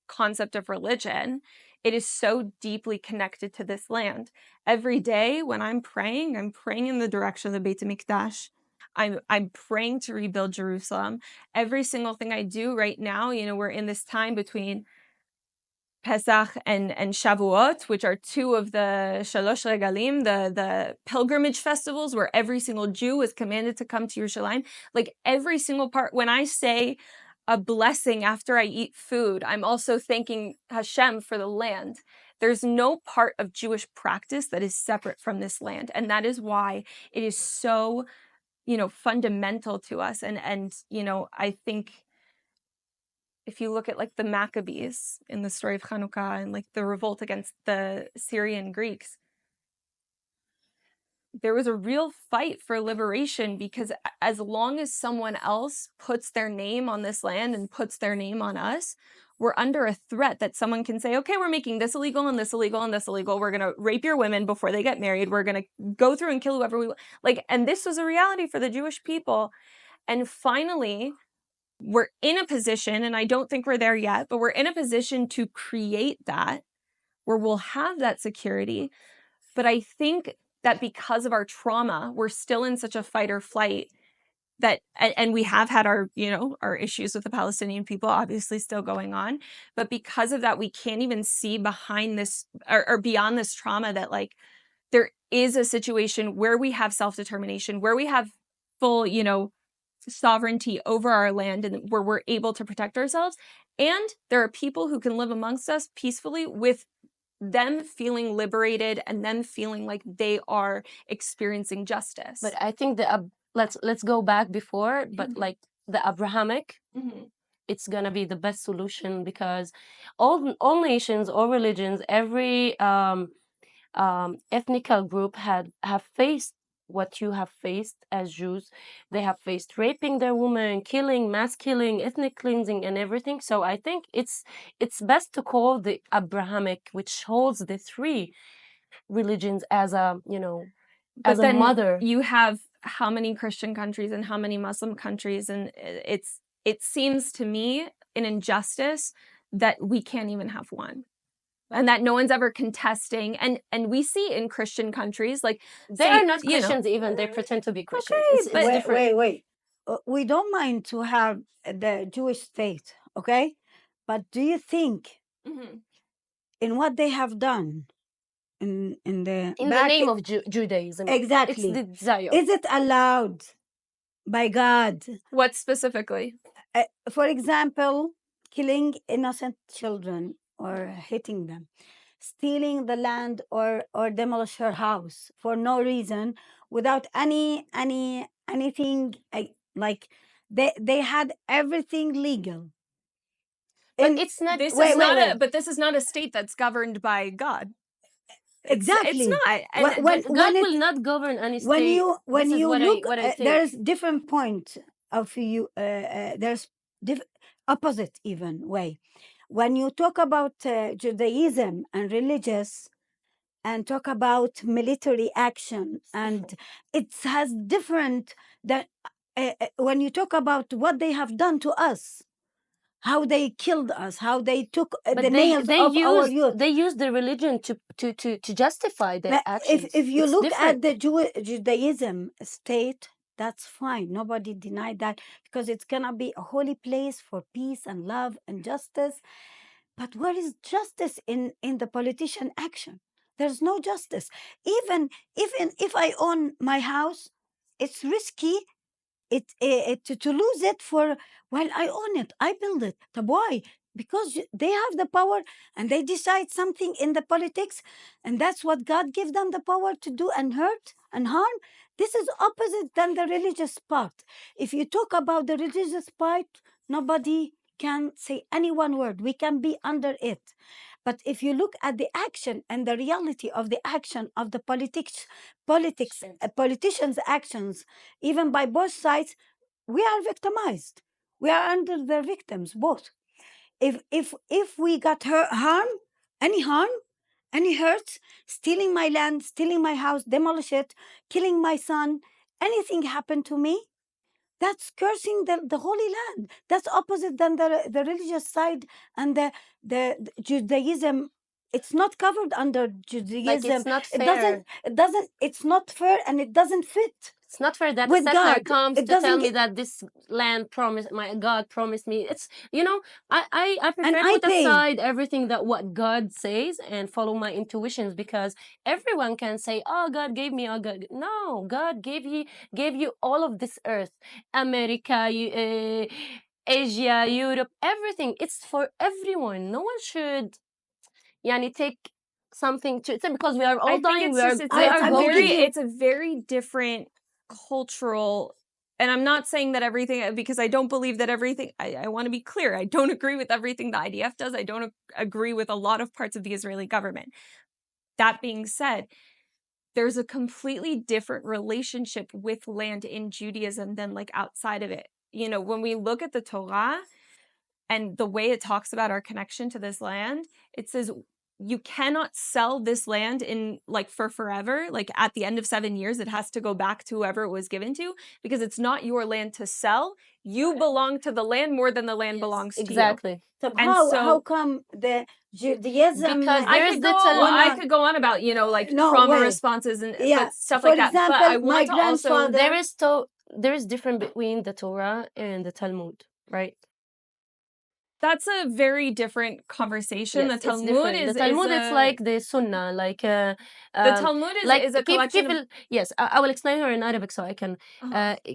S1: concept of religion, it is so deeply connected to this land. Every day when I'm praying in the direction of the Beit HaMikdash. I'm praying to rebuild Jerusalem. Every single thing I do right now, you know, we're in this time between Pesach and Shavuot, which are two of the Shalosh Regalim, the pilgrimage festivals where every single Jew is commanded to come to Yerushalayim. Like every single part, when I say a blessing after I eat food, I'm also thanking Hashem for the land. There's no part of Jewish practice that is separate from this land. And that is why it is so, you know, fundamental to us. And you know, I think if you look at like the Maccabees in the story of Hanukkah and like the revolt against the Syrian Greeks, there was a real fight for liberation, because as long as someone else puts their name on this land and puts their name on us, we're under a threat that someone can say, okay, we're making this illegal and this illegal and this illegal. We're going to rape your women before they get married. We're going to go through and kill whoever we want. Like, and this was a reality for the Jewish people. And finally, we're in a position, and I don't think we're there yet, but we're in a position to create that, where we'll have that security. But I think that because of our trauma, we're still in such a fight or flight that, and we have had our, you know, our issues with the Palestinian people obviously still going on. But because of that, we can't even see behind this or beyond this trauma that like there is a situation where we have self-determination, where we have full, you know, sovereignty over our land, and where we're able to protect ourselves. And there are people who can live amongst us peacefully with them feeling liberated and them feeling like they are experiencing justice.
S3: But I think let's go back before, but like the Abrahamic, it's gonna be the best solution, because all nations, all religions, every ethnical group have faced what you have faced as Jews. They have faced raping their women, killing, mass killing, ethnic cleansing, and everything. So I think it's best to call the Abrahamic, which holds the three religions, as a, you know, as
S1: But
S3: a
S1: then
S3: mother.
S1: you have how many Christian countries and how many Muslim countries, and it seems to me an injustice that we can't even have one, and that no one's ever contesting. And we see in Christian countries, like,
S3: They
S1: say,
S3: are not
S1: you know,
S3: Christians even. They pretend to be Christians.
S1: Okay,
S3: It's
S1: but-
S3: different.
S2: Wait. We don't mind to have the Jewish state, okay? But do you think
S1: Mhm.
S2: in what they have done in the
S3: In the name of Judaism,
S2: exactly,
S3: it's the desire.
S2: is it allowed by God?
S1: What specifically?
S2: For example, killing innocent children or hitting them, stealing the land or demolish her house for no reason, without anything, like they had everything legal.
S3: But
S2: In-
S3: it's not.
S1: This
S2: Wait,
S1: is
S2: wait,
S1: not
S2: wait.
S1: but this is not a state that's governed by God.
S2: Exactly.
S1: It's not. And
S2: When
S3: God
S2: it-
S3: will not govern any state.
S2: when
S3: This is
S2: you
S3: what
S2: look,
S3: I think.
S2: there's different point of you. There's opposite even way. When you talk about Judaism and religious, and talk about military action, and it has different that when you talk about what they have done to us, how they killed us, how they took
S3: But
S2: the nails of our youth.
S3: They use the religion to justify their
S2: But
S3: actions.
S2: if you
S3: It's
S2: look
S3: different.
S2: at the Judaism state, that's fine. Nobody denied that, because it's gonna be a holy place for peace and love and justice. But where is justice in the politician action? There's no justice. Even if I own my house, it's risky to lose it for while I own it. I build it. But why? Because they have the power and they decide something in the politics, and that's what God gave them the power to do and hurt and harm. This is opposite than the religious part. If you talk about the religious part, nobody can say any one word. We can be under it. But if you look at the action and the reality of the action of the politicians' actions, even by both sides, we are victimized. We are under the victims, both. If we got harm, any hurt, stealing my land, stealing my house, demolish it, killing my son, anything happened to me, that's cursing the Holy Land. That's opposite than the religious side and the Judaism. It's not covered under Judaism.
S3: Like, it's not fair.
S2: It's not fair, and it doesn't fit.
S3: It's not fair that a
S2: With
S3: settler
S2: God,
S3: comes
S2: it
S3: to tell
S2: doesn't
S3: me
S2: get-
S3: that this land promised, my God promised me. It's, you know, I prefer
S2: I
S3: put
S2: pay.
S3: aside everything that what God says and follow my intuitions, because everyone can say, oh, God gave me, oh, God. No, God gave you all of this earth, America, Asia, Europe, everything. It's for everyone. No one should, yani, take something to, because we are all
S1: I think
S3: dying.
S1: it's
S3: We are,
S1: just
S3: we are going.
S1: it's a very different cultural, and I'm not saying that everything, because I don't believe that everything, I want to be clear, I don't agree with everything the IDF does. I don't agree with a lot of parts of the Israeli government. That being said, there's a completely different relationship with land in Judaism than like outside of it. You know, when we look at the Torah and the way it talks about our connection to this land, it says you cannot sell this land in like for forever. Like at the end of 7 years, it has to go back to whoever it was given to, because it's not your land to sell. You belong to the land more than the land belongs to you.
S3: Exactly.
S2: So
S1: And
S2: how come the Judaism?
S3: Because
S1: I could go on about, you know, like
S2: No
S1: trauma
S2: way.
S1: responses and
S2: Yeah,
S1: but stuff
S2: for
S1: like that. But
S2: example,
S1: I
S2: my
S1: want to also
S2: grandfather-
S3: there is difference between the Torah and the Talmud, right?
S1: that's a very different conversation.
S3: Yes,
S1: The Talmud
S3: it's different.
S1: is
S3: The Talmud is like the Sunnah, like
S1: the Talmud is a
S3: كيف
S1: collection of
S3: yes, I will explain her in Arabic so I can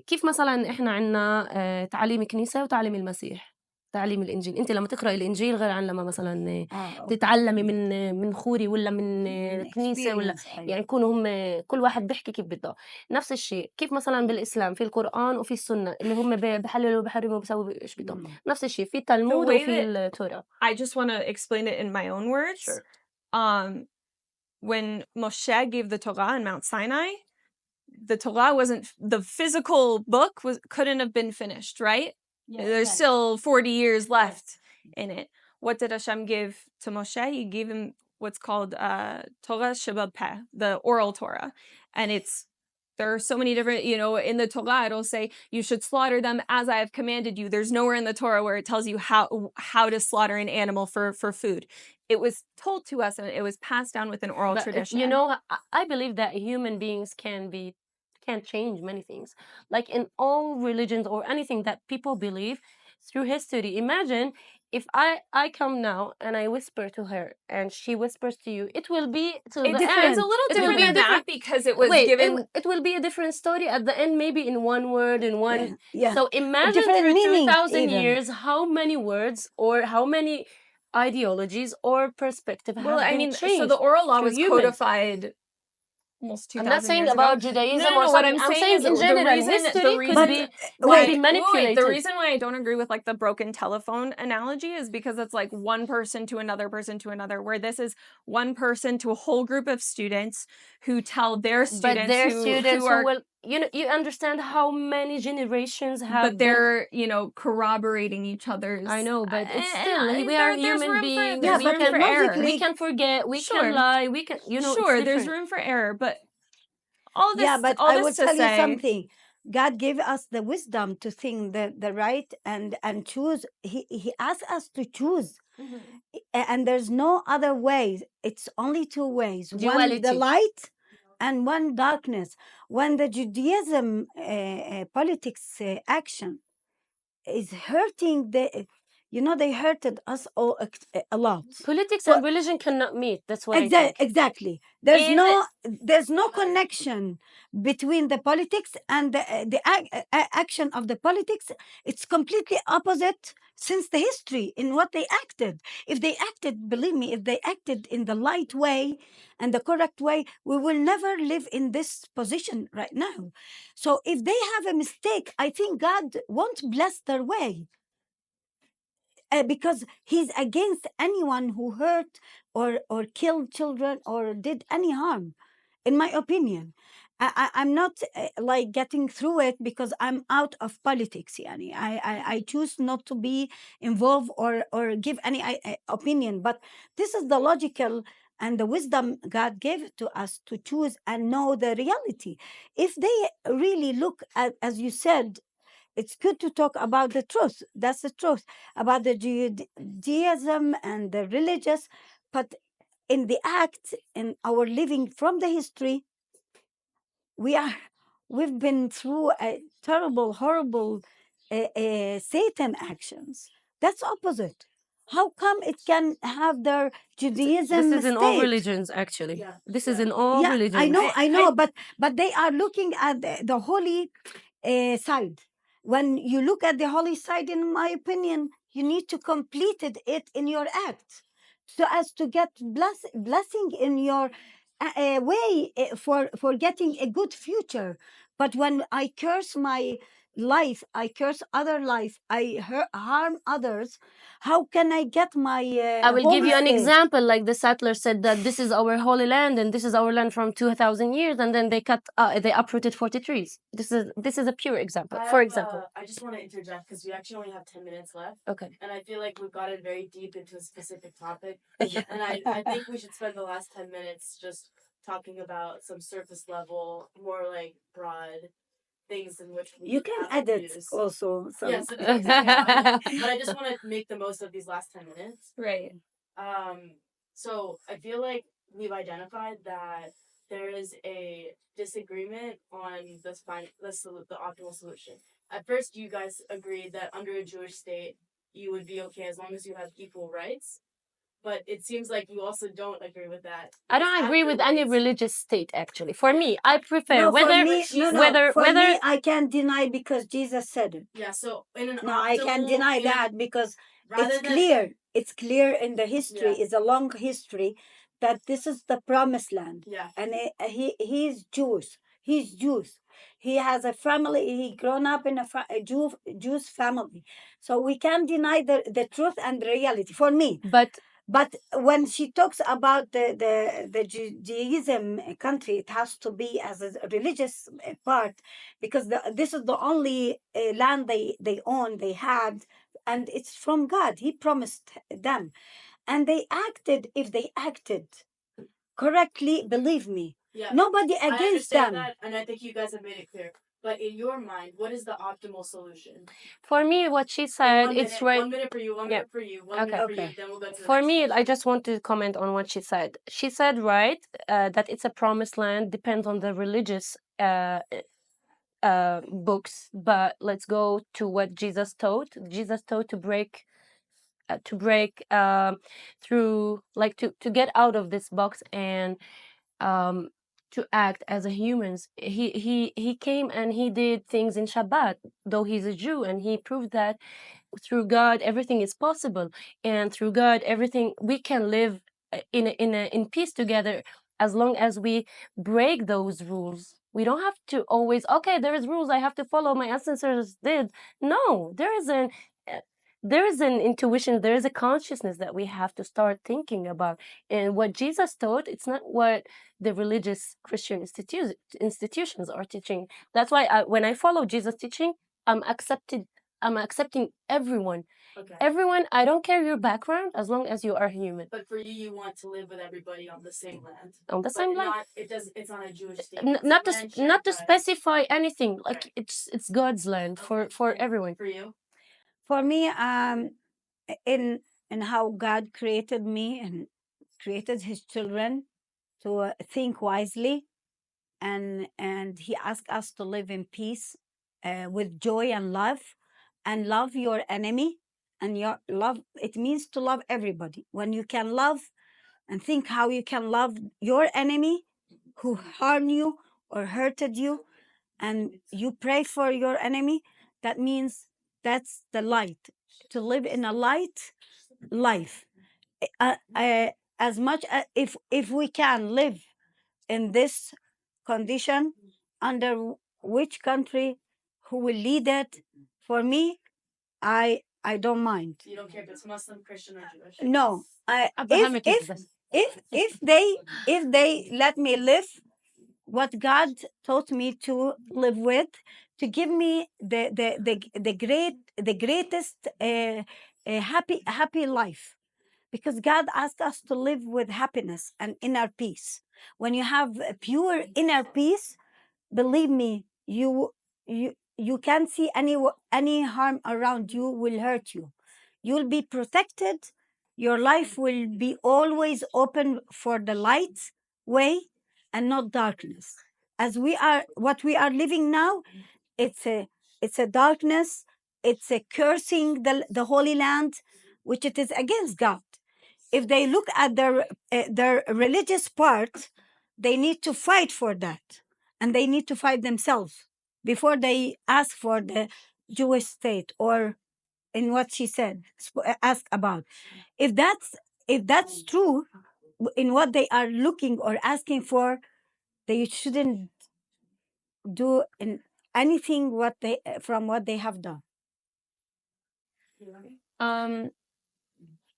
S3: كيف مثلا احنا عندنا تعاليم الكنيسة وتعاليم المسيح، تعاليم الإنجيل. أنت لما تقرأ الإنجيل غير عن لما مثلا تتعلمي من خوري ولا من كنيسة ولا يعني يكونوا هم كل واحد بيحكي كيف بده. نفس الشيء كيف مثلا بالإسلام في القرآن وفي السنة اللي هم بحللوا وبحرموا وبسووا إيش بدهم. نفس الشيء في التلمود وفي التوراة.
S1: I just want to explain it in my own words.
S3: Sure.
S1: When Moshe gave the Torah on Mount Sinai, the Torah wasn't, the physical book couldn't have been finished, right?
S2: Yeah,
S1: There's
S2: exactly.
S1: still 40 years left in it. What did Hashem give to Moshe? He gave him what's called Torah Sheba'al Peh, the oral Torah. And there are so many different, in the Torah, it'll say, you should slaughter them as I have commanded you. There's nowhere in the Torah where it tells you how to slaughter an animal for food. It was told to us and it was passed down with an oral tradition.
S3: I believe that human beings can change many things. Like in all religions or anything that people believe through history. Imagine if I come now and I whisper to her and she whispers to you, it will be to the end.
S1: It's a little different than that because it was given.
S3: It will be a different story at the end, maybe in one word, in one.
S2: Yeah.
S3: So imagine
S2: different
S3: through
S2: meaning
S3: 2,000
S2: even.
S3: years, how many words or how many ideologies or perspective have been changed.
S1: So the oral law
S3: through
S1: was
S3: humans.
S1: codified almost 2,000
S3: I'm not saying
S1: years
S3: about
S1: ago.
S3: Judaism
S1: No,
S3: or
S1: what
S3: something.
S1: I'm
S3: saying
S1: is
S3: in general,
S1: the reason
S3: history
S1: that
S3: could be manipulated.
S1: The reason why I don't agree with like the broken telephone analogy is because it's like one person to another person to another, where this is one person to a whole group of students who tell their students,
S3: but their
S1: who
S3: students
S1: are,
S3: who will, you understand how many generations have.
S1: but they're corroborating each other's.
S3: I know, but it's still we are human beings.
S1: There's room for error.
S3: We can forget. We
S1: Sure.
S3: can lie. We can.
S1: Sure, there's room for error, but all this.
S2: Yeah, but
S1: all
S2: I
S1: this
S2: will
S1: to
S2: tell
S1: say,
S2: you something. God gave us the wisdom to think the right and choose. He asked us to choose. And there's no other ways. It's only two ways.
S3: Duality.
S2: One, the light, and one, darkness. When the Judaism politics action is hurting they hurted us all a lot.
S3: Politics and religion cannot meet. That's what I think.
S2: Exactly. There's no connection between the politics and the action of the politics. It's completely opposite since the history in what they acted. If they acted, believe me, if they acted in the light way and the correct way, we will never live in this position right now. So if they have a mistake, I think God won't bless their way. Because he's against anyone who hurt or killed children or did any harm, in my opinion. I'm not like getting through it because I'm out of politics. Yani. I choose not to be involved or give any opinion. But this is the logical and the wisdom God gave to us to choose and know the reality. If they really look at, as you said, it's good to talk about the truth. That's the truth about the Judaism and the religious, but in the act, in our living from the history, we've been through a terrible, horrible Satan actions. That's opposite. How come it can have their Judaism?
S3: This is in all religions, actually. Yeah. This is in all religions.
S2: I know, but they are looking at the holy side. When you look at the holy side, in my opinion, you need to complete it in your act, so as to get blessing in your way for getting a good future. But when I curse my life, I curse other life, I harm others, how can I get my
S3: I will give you an
S2: state?
S3: example. Like the settler said that this is our holy land and this is our land from 2,000 years, and then they uprooted 40 trees. This is a pure example. For example,
S4: I just want to interject because we actually only have 10 minutes left.
S3: Okay.
S4: And I feel like we've gotten very deep into a specific topic. And I think we should spend the last 10 minutes just talking about some surface level, more like broad things in which we
S2: You can
S4: have
S2: edit
S4: views.
S2: also.
S4: Yes, but I just want to make the most of these last 10 minutes.
S1: right.
S4: So I feel like we've identified that there is a disagreement on the optimal solution. At first, you guys agreed that under a Jewish state, you would be okay as long as you have equal rights. But it seems like you also don't agree with that.
S3: I don't agree with any religious state, actually. For me, I prefer
S2: No,
S3: whether
S2: for me, I can't deny because Jesus said it.
S4: Yeah, so in an
S2: I can't deny that because it's clear. It's clear in the history. It's a long history that this is the promised land.
S4: Yeah.
S2: And he's Jewish. He's Jews. He has a family. He grown up in a Jewish family. So we can't deny the truth and the reality. For me. But when she talks about the Judaism country, it has to be as a religious part, because this is the only land they own, they had, and it's from God. He promised them, and they acted. If they acted correctly, believe me,
S4: Yeah,
S2: nobody
S4: I
S2: against
S4: understand
S2: them.
S4: that, and I think you guys have made it clear. But in your mind, what is the optimal solution?
S3: For me, what she
S4: In
S3: said,
S4: 1
S3: it's
S4: minute,
S3: right.
S4: 1 minute for you, 1
S3: Yeah.
S4: minute for you, 1
S3: Okay.
S4: minute for you.
S2: Okay.
S4: Then we'll go to the
S3: For
S4: next
S3: me, I
S4: question.
S3: just want to comment on what she said. She said, right, that it's a promised land, depends on the religious books. But let's go to what Jesus taught. Jesus taught to break through, like, to get out of this box and um to act as a humans. He came and he did things in Shabbat, though he's a Jew, and he proved that through God everything is possible, and through God everything we can live in peace together, as long as we break those rules. We don't have to always, okay, there is rules I have to follow, my ancestors did. No, there is an intuition, there is a consciousness that we have to start thinking about. And what Jesus taught, it's not what the religious Christian institutions are teaching. That's why when I follow Jesus' teaching, I'm accepted. I'm accepting everyone.
S4: Okay.
S3: Everyone, I don't care your background, as long as you are human.
S4: But for you, you want to live with everybody on the same land.
S3: On the
S4: But
S3: same land.
S4: not, it's not a Jewish state.
S3: Not to
S4: Land
S3: not to
S4: shared by-
S3: specify anything. Like, it's God's land for
S4: And
S3: everyone.
S4: For you?
S2: For me, in how God created me and created His children to think wisely, and He asked us to live in peace, with joy and love your enemy. And your love, it means to love everybody. When you can love and think how you can love your enemy who harm you or hurted you, and you pray for your enemy, that means that's the light. To live in a light life, as much as, if we can live in this condition, under which country, who will lead it, for me, I don't mind.
S4: You don't care if it's Muslim, Christian, or Jewish?
S2: No,
S3: Abrahamic is the best.
S2: if they let me live what God taught me to live with, to give me the greatest happy life, because God asked us to live with happiness and inner peace. When you have a pure inner peace, believe me, you can't see any harm around you will hurt you. You'll be protected. Your life will be always open for the light way and not darkness. As we are, what we are living now, it's a darkness. It's a cursing the holy land, which it is against God. If they look at their religious part, they need to fight for that, and they need to fight themselves before they ask for the Jewish state, or in what she said, ask about. If that's true, in what they are looking or asking for, they shouldn't do in anything what they from what they have done.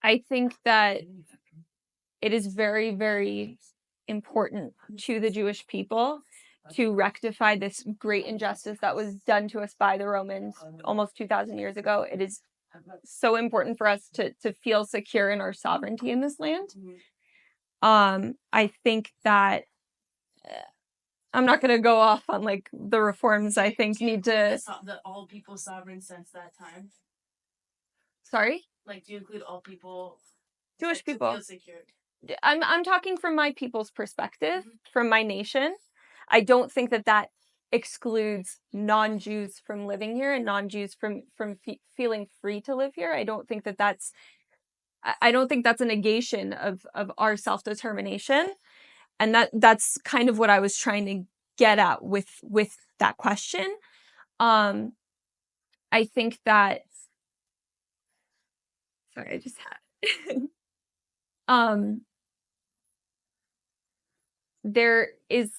S1: I think that it is very, very important to the Jewish people to rectify this great injustice that was done to us by the Romans almost 2,000 years ago. It is so important for us to feel secure in our sovereignty in this land. I think that I'm not going to go off on like the reforms I think need to.
S4: The all people sovereign since that time.
S1: Sorry?
S4: Like, do you include all people?
S1: Jewish
S4: like,
S1: people.
S4: To feel secure?
S1: I'm talking from my people's perspective, from my nation. I don't think that excludes non-Jews from living here and non-Jews from feeling free to live here. I don't think that's a negation of our self-determination. And that's kind of what I was trying to get at with that question. I think that, sorry, I just had there is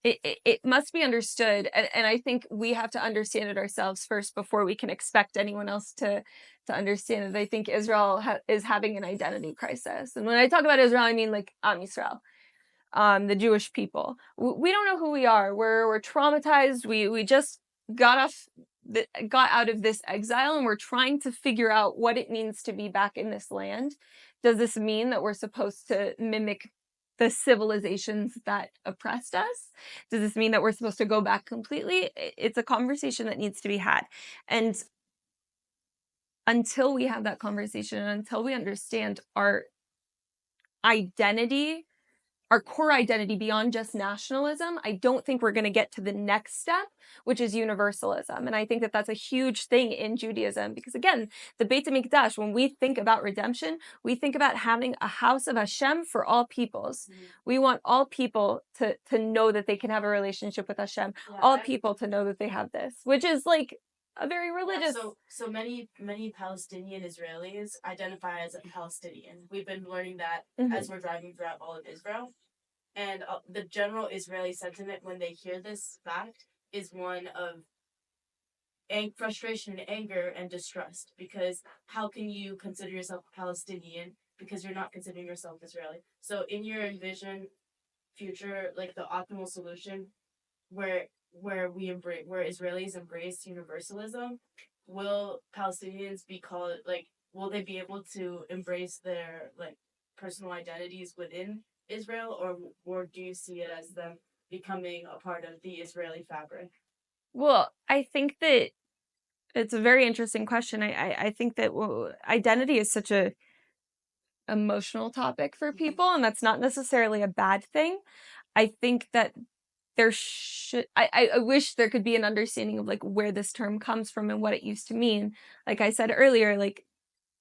S1: it must be understood, and I think we have to understand it ourselves first before we can expect anyone else to understand it. I think Israel is having an identity crisis, and when I talk about Israel, I mean like Am Yisrael, the Jewish people. We don't know who we are. We're traumatized. We just got out of this exile, and we're trying to figure out what it means to be back in this land. Does this mean that we're supposed to mimic the civilizations that oppressed us? Does this mean that we're supposed to go back completely? It's a conversation that needs to be had. And until we have that conversation, and until we understand our identity, our core identity beyond just nationalism, I don't think we're going to get to the next step, which is universalism. And I think that that's a huge thing in Judaism, because again, the Beit HaMikdash, when we think about redemption, we think about having a house of Hashem for all peoples. We want all people to know that they can have a relationship with Hashem, all people to know that they have this, which is like a very religious.
S4: So many Palestinian Israelis identify as a Palestinian. We've been learning that as we're driving throughout all of Israel, and the general Israeli sentiment when they hear this fact is one of frustration and anger and distrust, because how can you consider yourself Palestinian because you're not considering yourself Israeli? So in your envision future, like the optimal solution, where Israelis embrace universalism, will Palestinians be called, like, will they be able to embrace their like personal identities within Israel, or do you see it as them becoming a part of the Israeli fabric?
S1: Well, I think that it's a very interesting question. I think that identity is such a emotional topic for people, and that's not necessarily a bad thing. I think that there should, I wish there could be an understanding of like where this term comes from and what it used to mean. Like I said earlier, like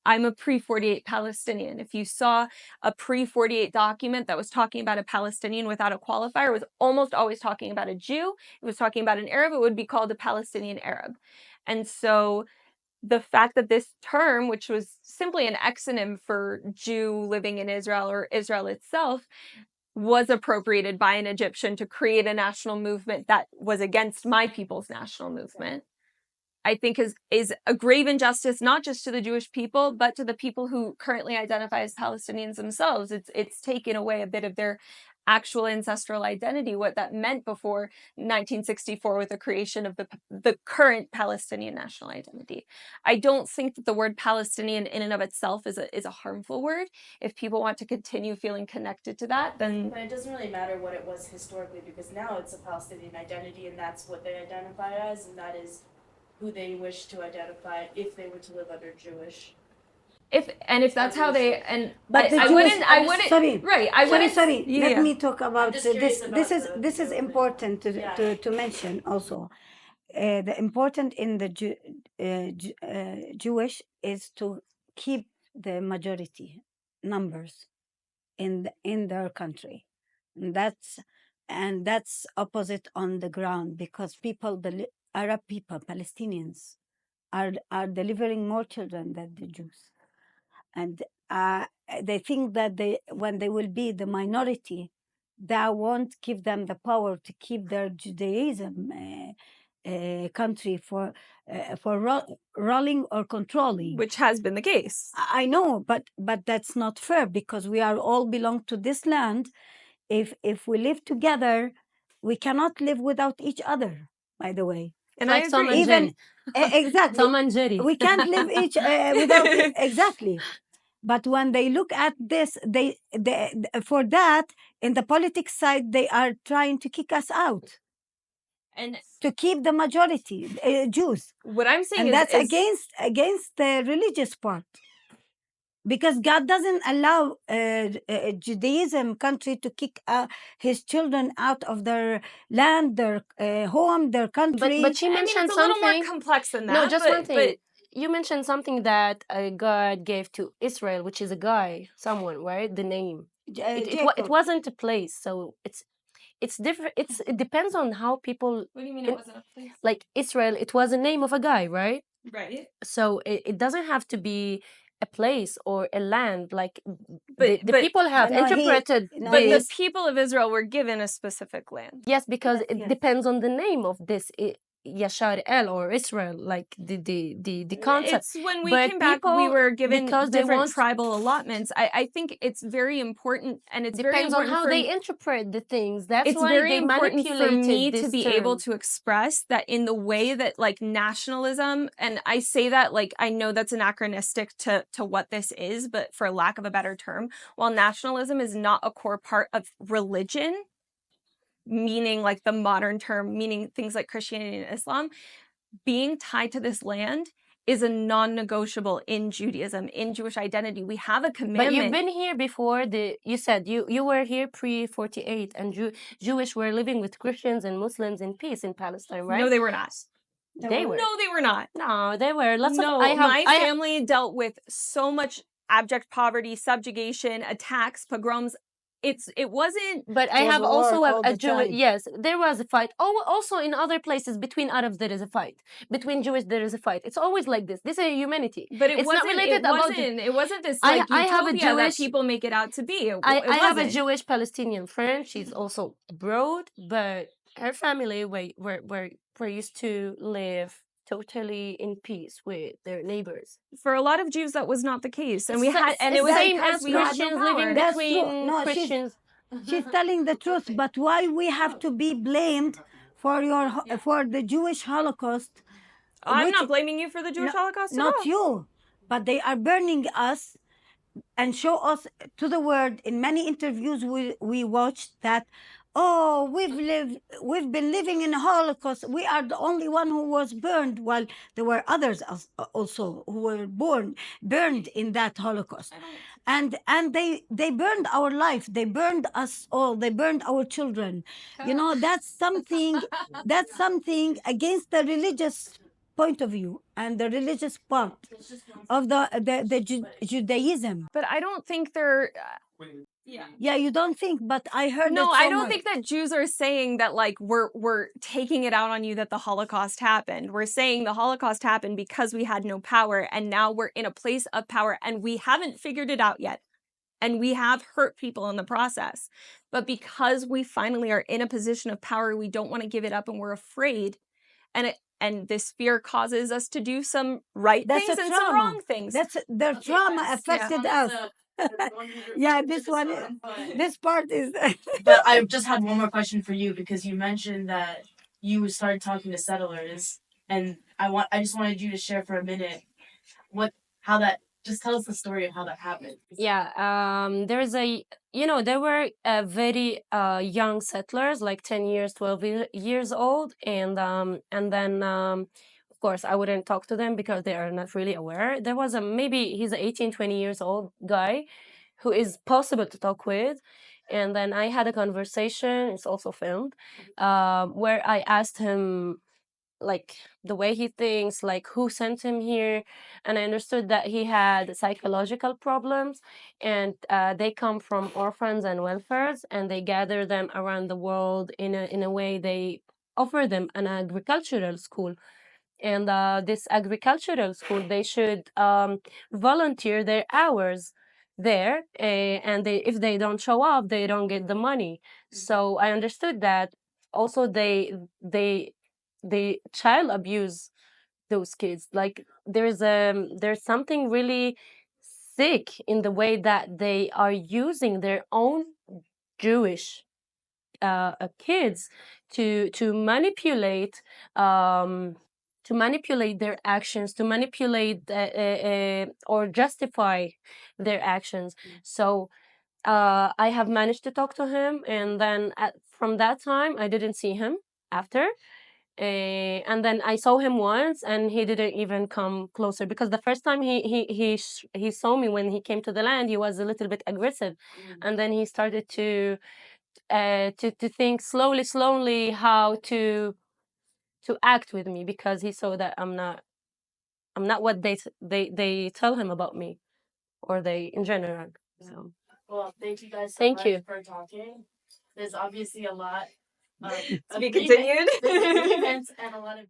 S1: I'm a pre-48 Palestinian. If you saw a pre-48 document that was talking about a Palestinian without a qualifier, it was almost always talking about a Jew. It was talking about an Arab, it would be called a Palestinian Arab. And so the fact that this term, which was simply an exonym for Jew living in Israel or Israel itself, was appropriated by an Egyptian to create a national movement that was against my people's national movement, I think is a grave injustice, not just to the Jewish people, but to the people who currently identify as Palestinians themselves. It's taken away a bit of their actual ancestral identity, what that meant before 1964 with the creation of the current Palestinian national identity. I don't think that the word Palestinian in and of itself is a harmful word. If people want to continue feeling connected to that, then...
S4: But it doesn't really matter what it was historically, because now it's a Palestinian identity, and that's what they identify as, and that is who they wish to identify if they were to live under Jewish.
S1: If that's how they, and
S2: but
S1: I wouldn't.
S2: Sorry,
S1: right? I wouldn't.
S2: Sorry.
S1: Yeah.
S2: Let me talk about
S4: just
S2: this.
S4: curious about
S2: This is important to mention also. The important in the Jewish is to keep the majority numbers in their country. And that's opposite on the ground, because Arab people, Palestinians, are delivering more children than the Jews, and they think that when they will be the minority, that won't give them the power to keep their Judaism country for ruling or controlling,
S1: Which has been the case.
S2: I know, but that's not fair, because we are all belong to this land. If we live together, we cannot live without each other, by the way.
S1: And
S3: like
S1: I
S3: Tom
S1: agree.
S3: and Jerry.
S2: Exactly.
S3: Tom and Jerry.
S2: We can't live without exactly. But when they look at this, they for that, in the politics side, they are trying to kick us out
S1: And
S2: to keep the majority Jews.
S1: what I'm saying
S2: And
S1: is
S2: that's against the religious part, because God doesn't allow Judaism country to kick his children out of their land, their home, their country.
S3: But she mentioned
S1: it's a little
S3: something
S1: more complex than that.
S3: No, just one thing.
S1: But
S3: You mentioned something that God gave to Israel, which is a guy, someone, right? The name. It wasn't a place, so it's different. It depends on how people.
S1: What do you mean it wasn't a place?
S3: Like Israel, it was a name of a guy, right?
S1: Right.
S3: So it doesn't have to be a place or a land. Like
S1: But-
S3: the
S1: but-
S3: people have
S2: No,
S3: interpreted
S1: But the
S3: this.
S1: people of Israel were given a specific land.
S3: Yes, because
S2: Yes,
S3: it
S2: yes.
S3: depends on the name of this Yashar El or Israel, like the concept.
S1: It's when we
S3: But
S1: came back, we
S3: people,
S1: were given
S3: because they
S1: different
S3: want-
S1: tribal allotments. I think it's very important, and it's very
S3: depends on
S1: important
S3: how
S1: for
S3: they interpret the things. That's
S1: it's
S3: why
S1: very
S3: they
S1: important for
S3: manipulated
S1: me
S3: this
S1: to be
S3: term.
S1: able to express that in the way that like nationalism, and I say that like I know that's anachronistic to what this is, but for lack of a better term, while nationalism is not a core part of religion, meaning like the modern term, meaning things like Christianity and Islam, being tied to this land is a non-negotiable in Judaism, in Jewish identity. We have a commitment.
S3: But you've been here before. You said you were here pre-48, and Jewish were living with Christians and Muslims in peace in Palestine, right?
S1: No, they were not.
S3: They were.
S1: No, they were not.
S3: No, they were.
S1: My family dealt with so much abject poverty, subjugation, attacks, pogroms. It wasn't.
S3: But I
S2: There
S3: have
S2: was a
S3: also
S2: war all
S3: a
S2: the
S3: Jewish.
S2: time.
S3: Yes, there was a fight. Oh, also in other places between Arabs there is a fight. Between Jewish there is a fight. It's always like this. This is humanity.
S1: But it
S3: It's
S1: wasn't.
S3: not related about.
S1: It wasn't this
S3: I-
S1: like
S3: I have a
S1: utopia that
S3: Jewish-
S1: people make it out to be.
S3: I have a Jewish Palestinian friend. She's also abroad, but her family were used to live totally in peace with their neighbors.
S1: For a lot of Jews, that was not the case, and we
S3: It's
S1: had, and it
S3: the
S1: was
S3: same
S1: because
S3: as
S1: we had no
S3: Christians
S1: power.
S3: living
S2: That's true.
S3: between
S2: No,
S3: Christians.
S2: She's telling the truth, but why we have to be blamed for the Jewish Holocaust?
S1: I'm
S2: which-
S1: not blaming you for the Jewish Holocaust at
S2: Not
S1: all.
S2: you, but they are burning us and show us to the world. In many interviews we watched that, oh, we've been living in a Holocaust. We are the only one who was burned, while there were others also who were burned in that Holocaust. And they burned our life. They burned us all. They burned our children. You know, that's something against the religious point of view and the religious part of the Judaism.
S1: But I don't think they're.
S2: Yeah, you don't think, but I heard
S1: No,
S2: it so
S1: I don't
S2: much.
S1: think that Jews are saying that like we're taking it out on you that the Holocaust happened. We're saying the Holocaust happened because we had no power, and now we're in a place of power, and we haven't figured it out yet. And we have hurt people in the process. But because we finally are in a position of power, we don't want to give it up, and we're afraid. And this fear causes us to do some right
S2: That's
S1: things
S2: a
S1: and
S2: trauma.
S1: some wrong things.
S2: That's their trauma affected us. Yeah, this part is.
S4: But I just had one more question for you, because you mentioned that you started talking to settlers, and I just wanted you to share for a minute how that. Just tell us the story of how that happened.
S3: Yeah, there were very young settlers, like 10 years, 12 years old, and then of course I wouldn't talk to them because they are not really aware. There was maybe he's an 18, 20 years old guy who is possible to talk with, and then I had a conversation, it's also filmed, where I asked him like the way he thinks, like who sent him here, and I understood that he had psychological problems, and they come from orphans and welfares, and they gather them around the world in a way. They offer them an agricultural school, and this agricultural school, they should volunteer their hours there, and if they don't show up, they don't get the money. So I understood that also they child abuse those kids. Like there's something really sick in the way that they are using their own Jewish kids to manipulate their actions, to manipulate or justify their actions. So I have managed to talk to him, and then from that time I didn't see him after. And then I saw him once, and he didn't even come closer, because the first time he saw me when he came to the land, he was a little bit aggressive, and then he started to think slowly how to act with me, because he saw that I'm not what they tell him about me, or they in general. So
S4: Well, thank you guys so
S3: Thank
S4: much
S3: you.
S4: for talking. There's obviously a lot
S1: To be continued.
S4: There's agreements and a lot of